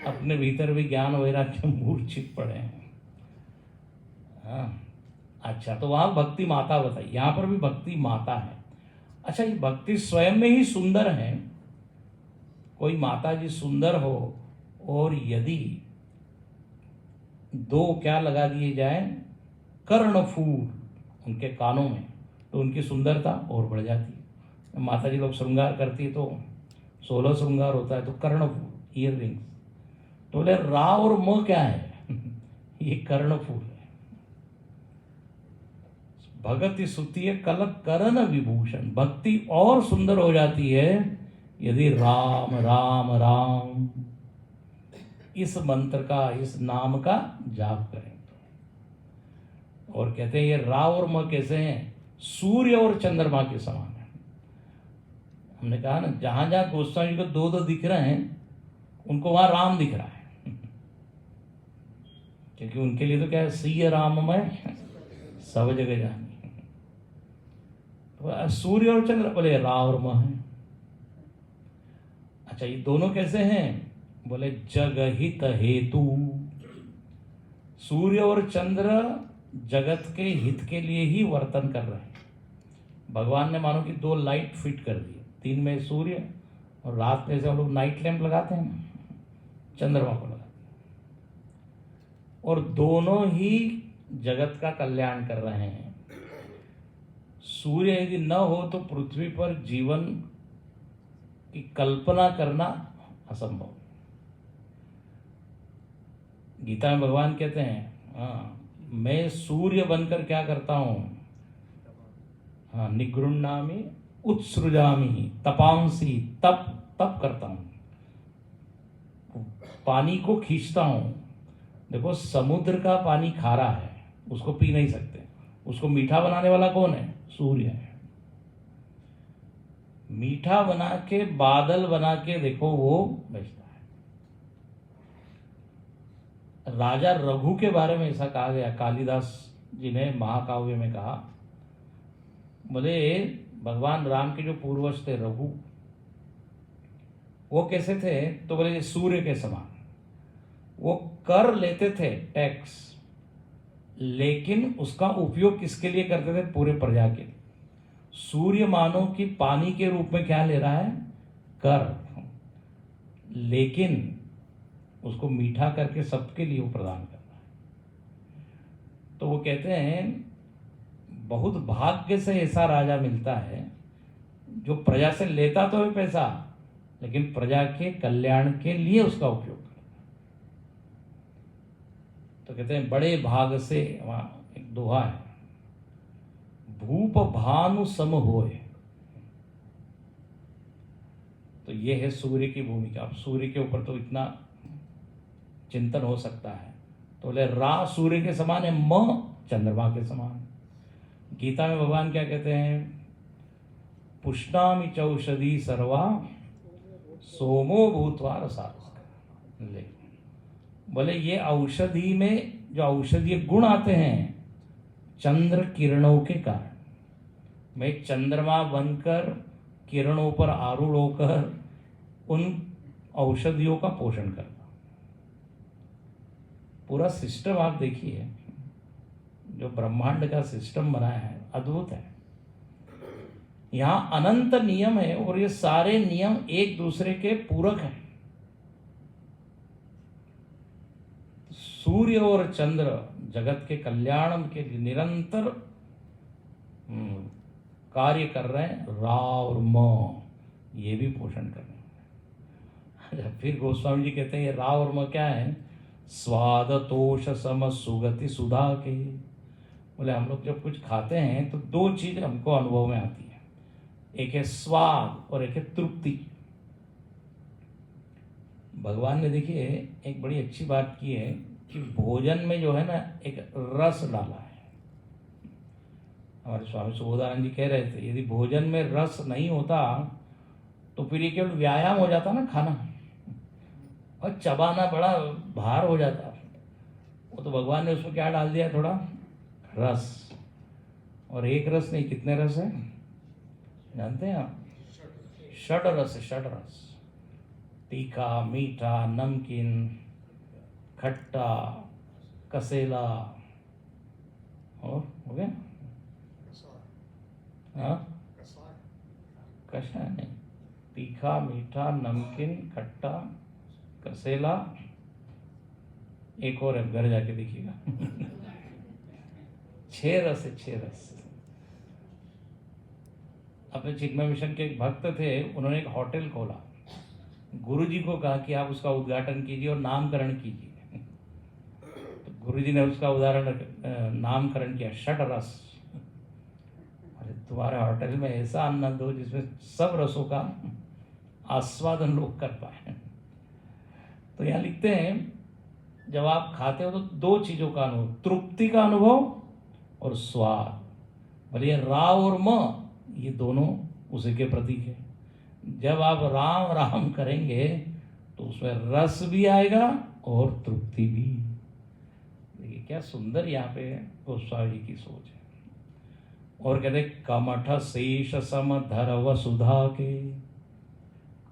अपने भीतर भी ज्ञान वैराग्य मूर्छित पड़े हैं। हाँ, अच्छा, तो वहां भक्ति माता बताई, यहां पर भी भक्ति माता है। अच्छा, ये भक्ति स्वयं में ही सुंदर है। कोई माता जी सुंदर हो और यदि 2 क्या लगा दिए जाए, कर्णफूल उनके कानों में, तो उनकी सुंदरता और बढ़ जाती है। माता जी लोग श्रृंगार करती है तो 16 श्रृंगार होता है, तो कर्णफूल, ईयर रिंग्स। तो बोले रा और म क्या है? ये कर्णफूल है। भगति सुतीय कल करण विभूषण। भक्ति और सुंदर हो जाती है यदि राम राम राम इस मंत्र का, इस नाम का जाप करें। और कहते हैं ये रा और म कैसे हैं? सूर्य और चंद्रमा के समान है। हमने कहा ना, जहां जहां गोस्वामी को 2 दिख रहे हैं, उनको वहां राम दिख रहा है, क्योंकि उनके लिए तो क्या है, सीय राममय सब जगह जानी। तो सूर्य और चंद्र बोले रा और म है। अच्छा, ये दोनों कैसे हैं? बोले जगहित हेतु। सूर्य और चंद्र जगत के हित के लिए ही वर्तन कर रहे हैं। भगवान ने मानो कि 2 लाइट फिट कर दी, दिन में सूर्य और रात में से हम लोग नाइट लैंप लगाते हैं ना, चंद्रमा को लगाते हैं, और दोनों ही जगत का कल्याण कर रहे हैं। सूर्य यदि न हो तो पृथ्वी पर जीवन की कल्पना करना असंभव। गीता में भगवान कहते हैं, मैं सूर्य बनकर क्या करता हूं, निगृह्णामि उत्सृजामि तपांसी, तप करता हूं, पानी को खींचता हूं। देखो, समुद्र का पानी खारा है, उसको पी नहीं सकते, उसको मीठा बनाने वाला कौन है? सूर्य है। मीठा बना के, बादल बना के देखो वो भेजता है। राजा रघु के बारे में ऐसा कहा गया, कालिदास जी ने महाकाव्य में कहा, बोले भगवान राम के जो पूर्वज थे रघु, वो कैसे थे? तो बोले सूर्य के समान। वो कर लेते थे टैक्स, लेकिन उसका उपयोग किसके लिए करते थे? पूरे प्रजा के। सूर्य मानो कि पानी के रूप में क्या ले रहा है? कर, लेकिन उसको मीठा करके सबके लिए वो प्रदान कर रहा है। तो वो कहते हैं बहुत भाग्य से ऐसा राजा मिलता है जो प्रजा से लेता तो है पैसा, लेकिन प्रजा के कल्याण के लिए उसका उपयोग करता है। तो कहते हैं बड़े भाग से, वहां एक दोहा है, भूप भानु सम होए। तो ये है सूर्य की भूमिका। अब सूर्य के ऊपर तो इतना चिंतन हो सकता है। तो बोले रा सूर्य के समान है, म चंद्रमा के समान। गीता में भगवान क्या कहते हैं? पुष्णामि चौषधि सर्वा सोमो भूत्वा रसात्मक। बोले ये औषधि में जो औषधीय गुण आते हैं चंद्र किरणों के कारण। मैं चंद्रमा बनकर किरणों पर आरूढ़ होकर उन औषधियों का पोषण करता। पूरा सिस्टम आप देखिए, जो ब्रह्मांड का सिस्टम बनाया है अद्भुत है। यहां अनंत नियम है और ये सारे नियम एक दूसरे के पूरक हैं। सूर्य और चंद्र जगत के कल्याण के लिए निरंतर कार्य कर रहे हैं, रा और म ये भी पोषण कर रहे हैं। फिर गोस्वामी जी कहते हैं ये रा और म क्या है? स्वाद तोष सम सुगति सुधा के। बोले हम लोग जब कुछ खाते हैं तो दो चीज हमको अनुभव में आती है, एक है स्वाद और एक है तृप्ति। भगवान ने देखिए एक बड़ी अच्छी बात की है कि भोजन में जो है ना एक रस डाला है। हमारे स्वामी सुबोधानंद जी कह रहे थे यदि भोजन में रस नहीं होता तो फिर ये केवल व्यायाम हो जाता ना खाना, और चबाना बड़ा भार हो जाता। वो तो भगवान ने उसमें क्या डाल दिया? थोड़ा रस। और एक रस नहीं, कितने रस है जानते हैं आप? षड रस है, षड रस। तीखा, मीठा, नमकीन, खट्टा, कसेला, और हो गया हाँ कषाय नहीं, तीखा, मीठा, नमकीन, खट्टा, कसेला, एक और है, घर जाके देखिएगा। 6 रस है, 6 रस। अपने चिन्मय मिशन के एक भक्त थे, उन्होंने एक होटल खोला। गुरुजी को कहा कि आप उसका उद्घाटन कीजिए और नामकरण कीजिए। तो गुरुजी ने उसका नामकरण किया षड रस। अरे तुम्हारे होटल में ऐसा आनंद हो जिसमें सब रसों का आस्वादन लोग कर पाए। तो यहाँ लिखते हैं जब आप खाते हो तो 2 चीजों का अनुभव, तृप्ति का अनुभव और स्वाद। बोलिए रा और म ये दोनों उसी के प्रतीक है। जब आप राम राम करेंगे तो उसमें रस भी आएगा और तृप्ति भी। देखिए क्या सुंदर यहाँ पे गोस्वामी जी की सोच है। और कहते कमठ शेष सम धर वसुधा के,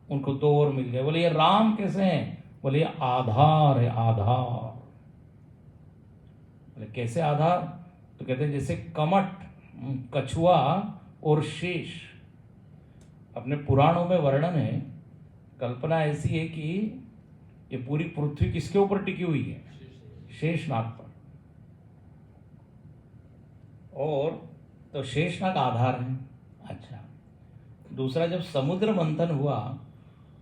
उनको 2 और मिल गए। बोले ये राम कैसे हैं? बोले ये आधार है, आधार। बोले कैसे आधार? तो कहते हैं जैसे कमठ, कछुआ और शेष। अपने पुराणों में वर्णन है, कल्पना ऐसी है कि ये पूरी पृथ्वी किसके ऊपर टिकी हुई है? शेषनाग पर। और तो शेषनाग आधार है। अच्छा, दूसरा जब समुद्र मंथन हुआ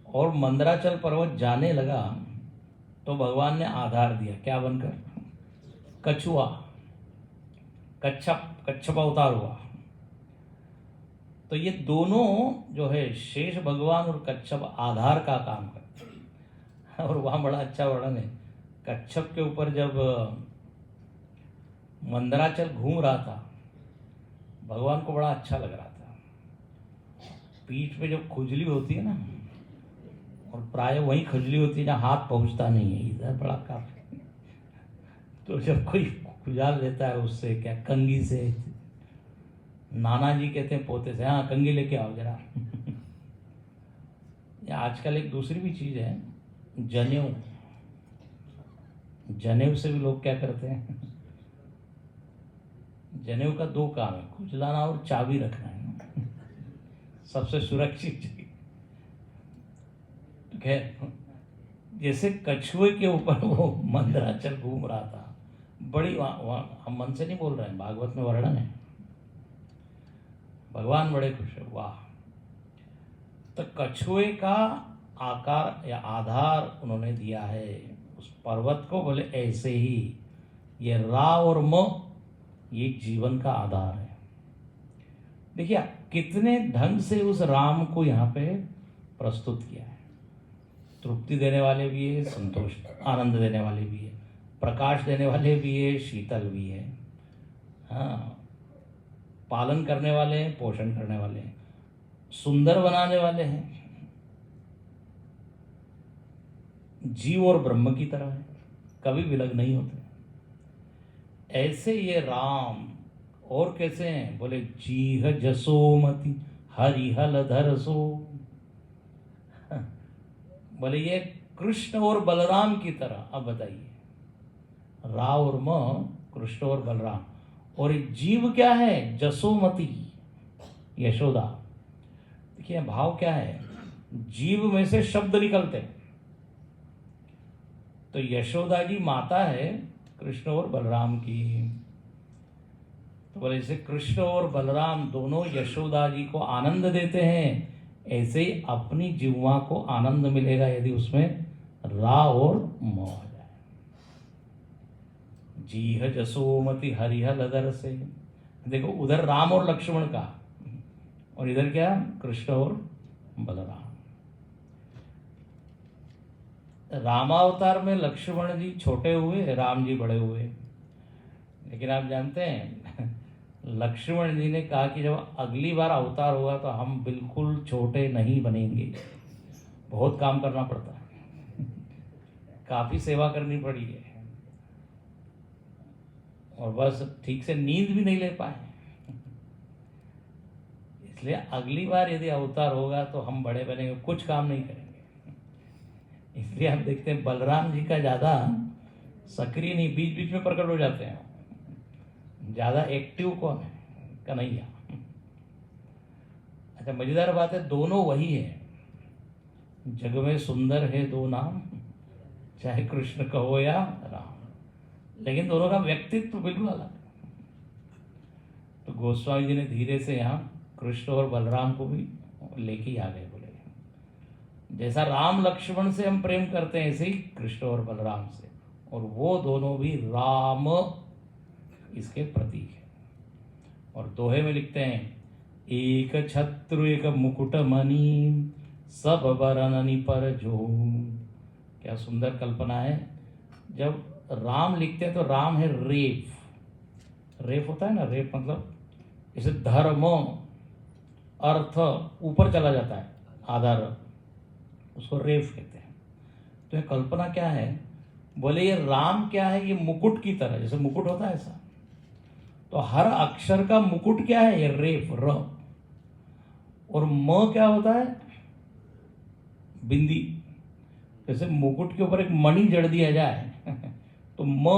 और मंदराचल पर्वत जाने लगा तो भगवान ने आधार दिया, क्या बनकर? कछुआ, कच्छप अवतार हुआ। तो ये दोनों जो है शेष भगवान और कच्छप आधार का काम करते हैं। और वहाँ बड़ा अच्छा वर्णन है, कच्छप के ऊपर जब मंदराचल घूम रहा था, भगवान को बड़ा अच्छा लग रहा था। पीठ पे जब खुजली होती है ना, और प्राय वही खुजली होती है जहाँ हाथ पहुँचता नहीं है, इधर बड़ा काफी। तो जब कोई खुजाल लेता है उससे, क्या कंगी से, नाना जी कहते हैं पोते से, हाँ कंगी लेके आओ जरा। या आजकल एक दूसरी भी चीज है, जनेऊ। जनेऊ से भी लोग क्या करते हैं? जनेऊ का 2 काम है, खुजलाना और चाबी रखना है। सबसे सुरक्षित चीज। खैर, जैसे कछुए के ऊपर वो मंदराचल घूम रहा था, बड़ी हम मन से नहीं बोल रहे हैं, भागवत में वर्णन है। भगवान बड़े खुश है, वाह। तो कछुए का आकार या आधार उन्होंने दिया है उस पर्वत को। बोले ऐसे ही ये रा और म ये जीवन का आधार है। देखिए कितने ढंग से उस राम को यहाँ पे प्रस्तुत किया है। तृप्ति देने वाले भी है, संतोष आनंद देने वाले भी है, प्रकाश देने वाले भी है, शीतल भी है, हाँ, पालन करने वाले हैं, पोषण करने वाले हैं, सुंदर बनाने वाले हैं, जीव और ब्रह्म की तरह है, कभी विलग नहीं होते। ऐसे ये राम और कैसे हैं? बोले जीह जसोमति हरिहल धर सो। बोले ये कृष्ण और बलराम की तरह। अब बताइए, रा और म, कृष्ण और बलराम। और एक जीव क्या है? जसोमती, यशोदा। देखिए भाव क्या है, जीव में से शब्द निकलते हैं। तो यशोदा जी माता है कृष्ण और बलराम की। तो बोले जैसे कृष्ण और बलराम दोनों यशोदा जी को आनंद देते हैं, ऐसे ही अपनी जिह्वा को आनंद मिलेगा यदि उसमें रा और म आ जाए। जीह जसोमति हरिह लदर से, देखो उधर राम और लक्ष्मण का, और इधर क्या, कृष्ण और बलराम। रामावतार में लक्ष्मण जी छोटे हुए, राम जी बड़े हुए। लेकिन आप जानते हैं लक्ष्मण जी ने कहा कि जब अगली बार अवतार होगा तो हम बिल्कुल छोटे नहीं बनेंगे, बहुत काम करना पड़ता है, काफी सेवा करनी पड़ी है, और बस ठीक से नींद भी नहीं ले पाए। इसलिए अगली बार यदि अवतार होगा तो हम बड़े बनेंगे, कुछ काम नहीं करेंगे। इसलिए हम देखते हैं बलराम जी का ज्यादा सक्रिय नहीं, बीच बीच में प्रकट हो जाते हैं। ज्यादा एक्टिव कौन है, कन्हैया। अच्छा मजेदार बात है, दोनों वही है। जग में सुंदर है दो नाम, चाहे कृष्ण कहो या राम, लेकिन दोनों का व्यक्तित्व बिल्कुल अलग है। तो गोस्वामी जी ने धीरे से यहाँ कृष्ण और बलराम को भी लेके आ गए। बोले जैसा राम लक्ष्मण से हम प्रेम करते हैं ऐसे ही कृष्ण और बलराम से, और वो दोनों भी राम इसके प्रतीक है। और दोहे में लिखते हैं, एक छत्रु एक मुकुट मणि सब बरननि पर जो। क्या सुंदर कल्पना है। जब राम लिखते हैं तो राम है रेफ, रेफ होता है ना, रेफ मतलब इसे धर्म अर्थ ऊपर चला जाता है, आधार, उसको रेफ कहते हैं। तो ये कल्पना क्या है, बोले ये राम क्या है, ये मुकुट की तरह, जैसे मुकुट होता है ऐसा। तो हर अक्षर का मुकुट क्या है, ये रेफ र, और म क्या होता है, बिंदी। जैसे मुकुट के ऊपर एक मणि जड़ दिया जाए तो म,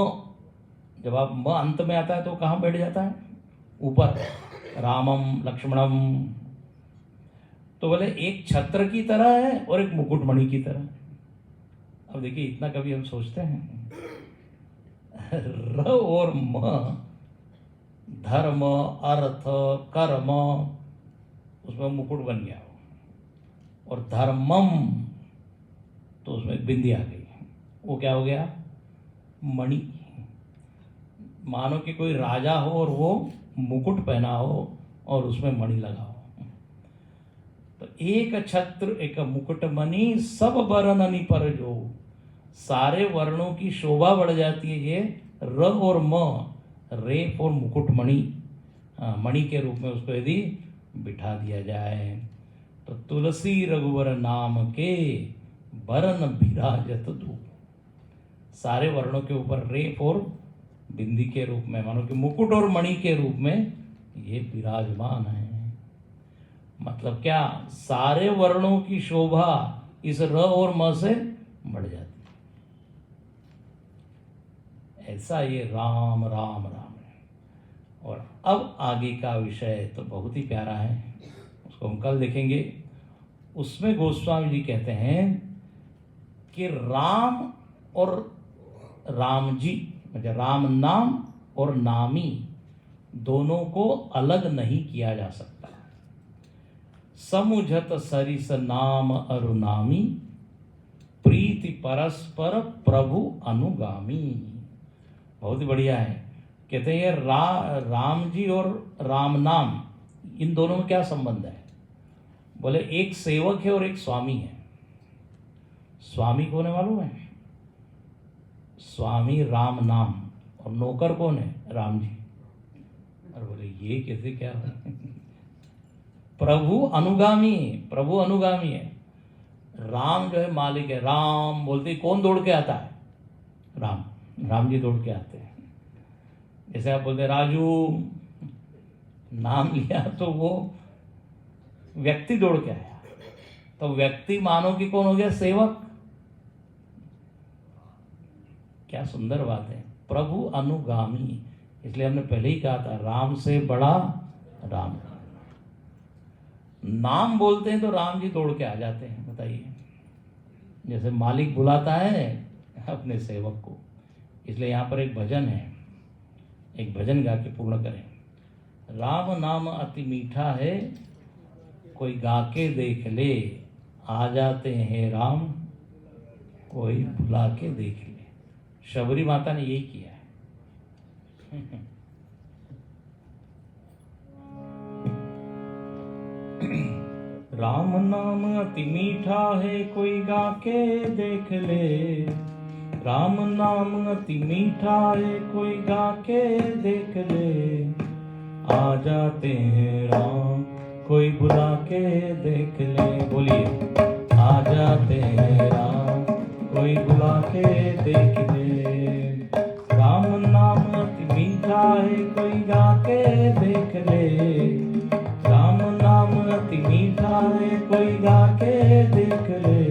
जब आप म अंत में आता है तो कहाँ बैठ जाता है, ऊपर, रामम लक्ष्मणम। तो बोले एक छत्र की तरह है और एक मुकुट मणि की तरह। अब देखिए इतना कभी हम सोचते हैं, र और म, धर्म अर्थ कर्म, उसमें मुकुट बन गया, और धर्मम तो उसमें बिंदी आ गई, वो क्या हो गया, मणि। मानो कि कोई राजा हो और वो मुकुट पहना हो और उसमें मणि लगा हो। तो एक छत्र एक मुकुट मणि सब बरननि पर जो, सारे वर्णों की शोभा बढ़ जाती है ये र और म, रेफ और मुकुट मणि, मणि के रूप में उसको यदि बिठा दिया जाए। तो तुलसी रघुवर नाम के बरन विराजत दो, सारे वर्णों के ऊपर रेफ और बिंदी के रूप में, मानो कि मुकुट और मणि के रूप में ये विराजमान है। मतलब क्या, सारे वर्णों की शोभा इस र और म से बढ़ जाती है। ऐसा ये राम राम राम है। और अब आगे का विषय तो बहुत ही प्यारा है, उसको हम कल देखेंगे। उसमें गोस्वामी जी कहते हैं कि राम और राम जी, मतलब राम नाम और नामी दोनों को अलग नहीं किया जा सकता। समुझत सरिस नाम अरुनामी, प्रीति परस्पर प्रभु अनुगामी। बहुत ही बढ़िया है। कहते हैं ये राम जी और राम नाम, इन दोनों में क्या संबंध है। बोले एक सेवक है और एक स्वामी है। स्वामी कौन है मालूम है, स्वामी राम नाम, और नौकर कौन है, राम जी। और बोले ये कैसे, क्या है प्रभु अनुगामी, प्रभु अनुगामी है। राम जो है मालिक है, राम बोलते ही कौन दौड़ के आता है, राम, राम जी दौड़ के आते हैं। जैसे आप बोलते राजू, नाम लिया तो वो व्यक्ति दौड़ के आया, तो व्यक्ति मानो कि कौन हो गया, सेवक। क्या सुंदर बात है, प्रभु अनुगामी। इसलिए हमने पहले ही कहा था, राम से बड़ा राम। नाम बोलते हैं तो राम जी दौड़ के आ जाते हैं। बताइए, जैसे मालिक बुलाता है अपने सेवक को। इसलिए यहाँ पर एक भजन है, एक भजन गा के पूर्ण करें। राम नाम अति मीठा है, कोई गा के देख ले, आ जाते हैं राम, कोई बुला के देख ले। शबरी माता ने यही किया है। राम नाम अति मीठा है, कोई गा के देख ले। राम नाम अति मीठा है, कोई गा के देख ले। आ जाते हैं राम, कोई बुला के देख ले। बोलिए, आ जाते हैं राम, कोई बुला के देख ले। राम नाम अति मीठा है, कोई गा के देख ले। राम नाम अति मीठा है, कोई गा के देख ले।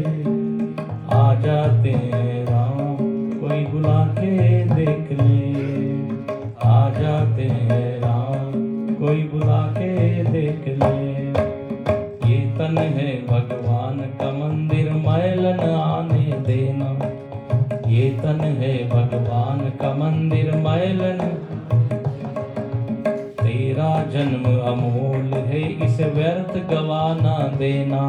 आ जाते हैं राम, कोई बुला के देख ले। आ जाते हैं राम, कोई बुला के देख ले। ये तन है भगवान का मंदिर, मैलन आने देना। ये तन है भगवान का मंदिर, मैलन। तेरा जन्म अमूल है, इसे व्यर्थ गवाना देना।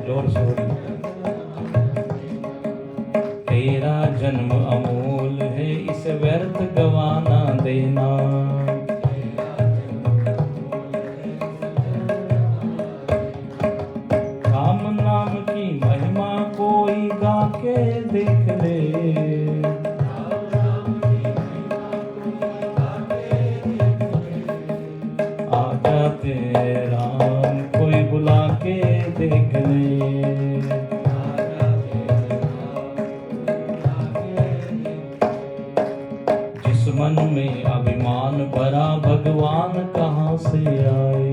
जोर से तेरा जन्म अमूल है, इसे व्यर्थ गवाना देना। राम नाम की महिमा कोई गा के देख ले। आ जाते राम, कोई बुला के देख ले। जिस मन में अभिमान भरा, भगवान कहाँ से आए।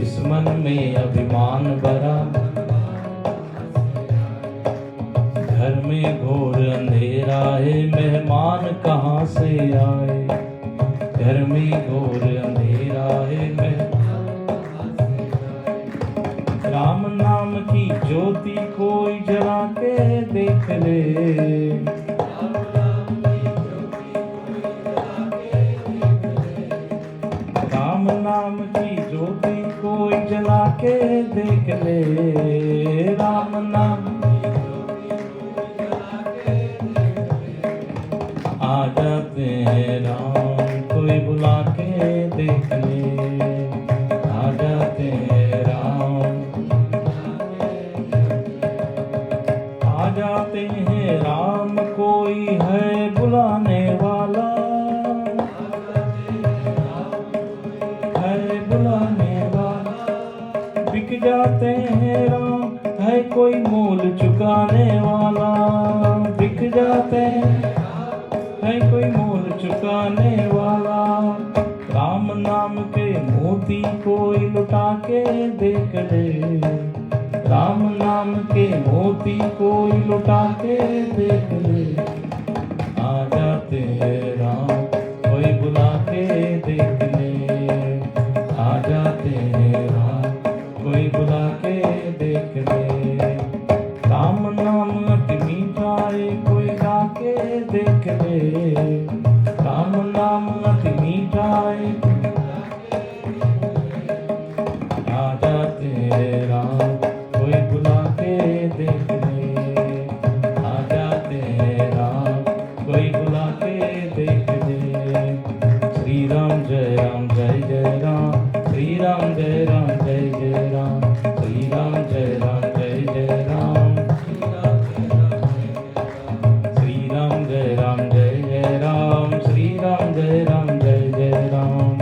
इस मन में अभिमान भरा, घर में घोर अंधेरा है, मेहमान कहाँ से आए। घर में घोर अंधेरा है, राम नाम की ज्योति कोई जला के देख ले। राम नाम की ज्योति कोई जला के देख ले। राम नाम आ जाते हैं राम, कोई बुला के देख ले। आ जाते हैं राम, आ जाते हैं राम, कोई है बुलाने वाला। है बुलाने वाला, बिक जाते हैं राम, है कोई मोल चुकाने वाला। बिक जाते हैं, है कोई मोल चुकाने वाला। राम नाम के मोती कोई लुटा के देख ले। राम नाम के मोती कोई लुटा के देख ले। आ जाते हैं राम, कोई बुला के देख ले। आ जाते हैं राम, कोई बुला के देख ले। राम नाम अति मीठा है, कोई गा के देख ले। राम नाम अति मीठा है, आ जाते हैं राम, कोई बुला के देख ले। आ जाते हैं राम, कोई बुला के देख ले। श्री राम जय राम जय जय राम। श्री राम जय राम जय जय राम। श्री राम जय राम जय जय राम। श्री राम जय राम जय जय राम। श्री राम जय राम जय जय राम।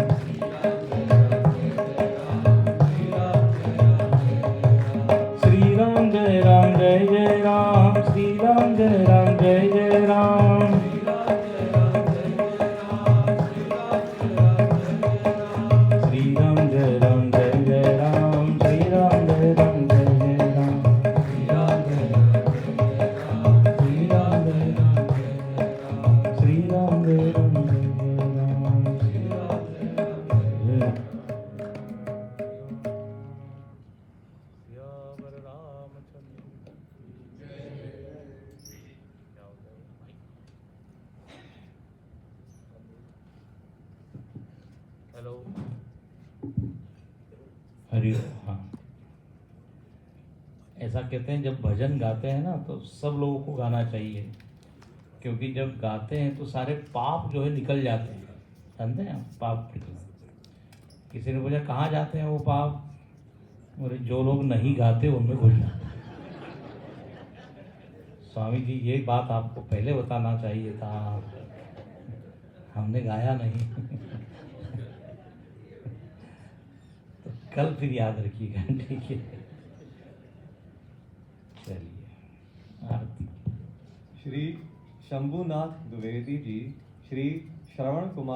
हेलो, हरि ओम। हाँ, ऐसा कहते हैं जब भजन गाते हैं ना तो सब लोगों को गाना चाहिए, क्योंकि जब गाते हैं तो सारे पाप जो है निकल जाते हैं। जानते हैं आप, पाप निकलना। किसी ने पूछा कहाँ जाते हैं वो पाप, बोले जो लोग नहीं गाते उनमें घुस जाते हैं। स्वामी जी ये बात आपको पहले बताना चाहिए था, हमने गाया नहीं। तो कल फिर याद रखिएगा, ठीक है। चलिए आरती। श्री शंभुनाथ द्विवेदी जी, श्री श्रवण कुमार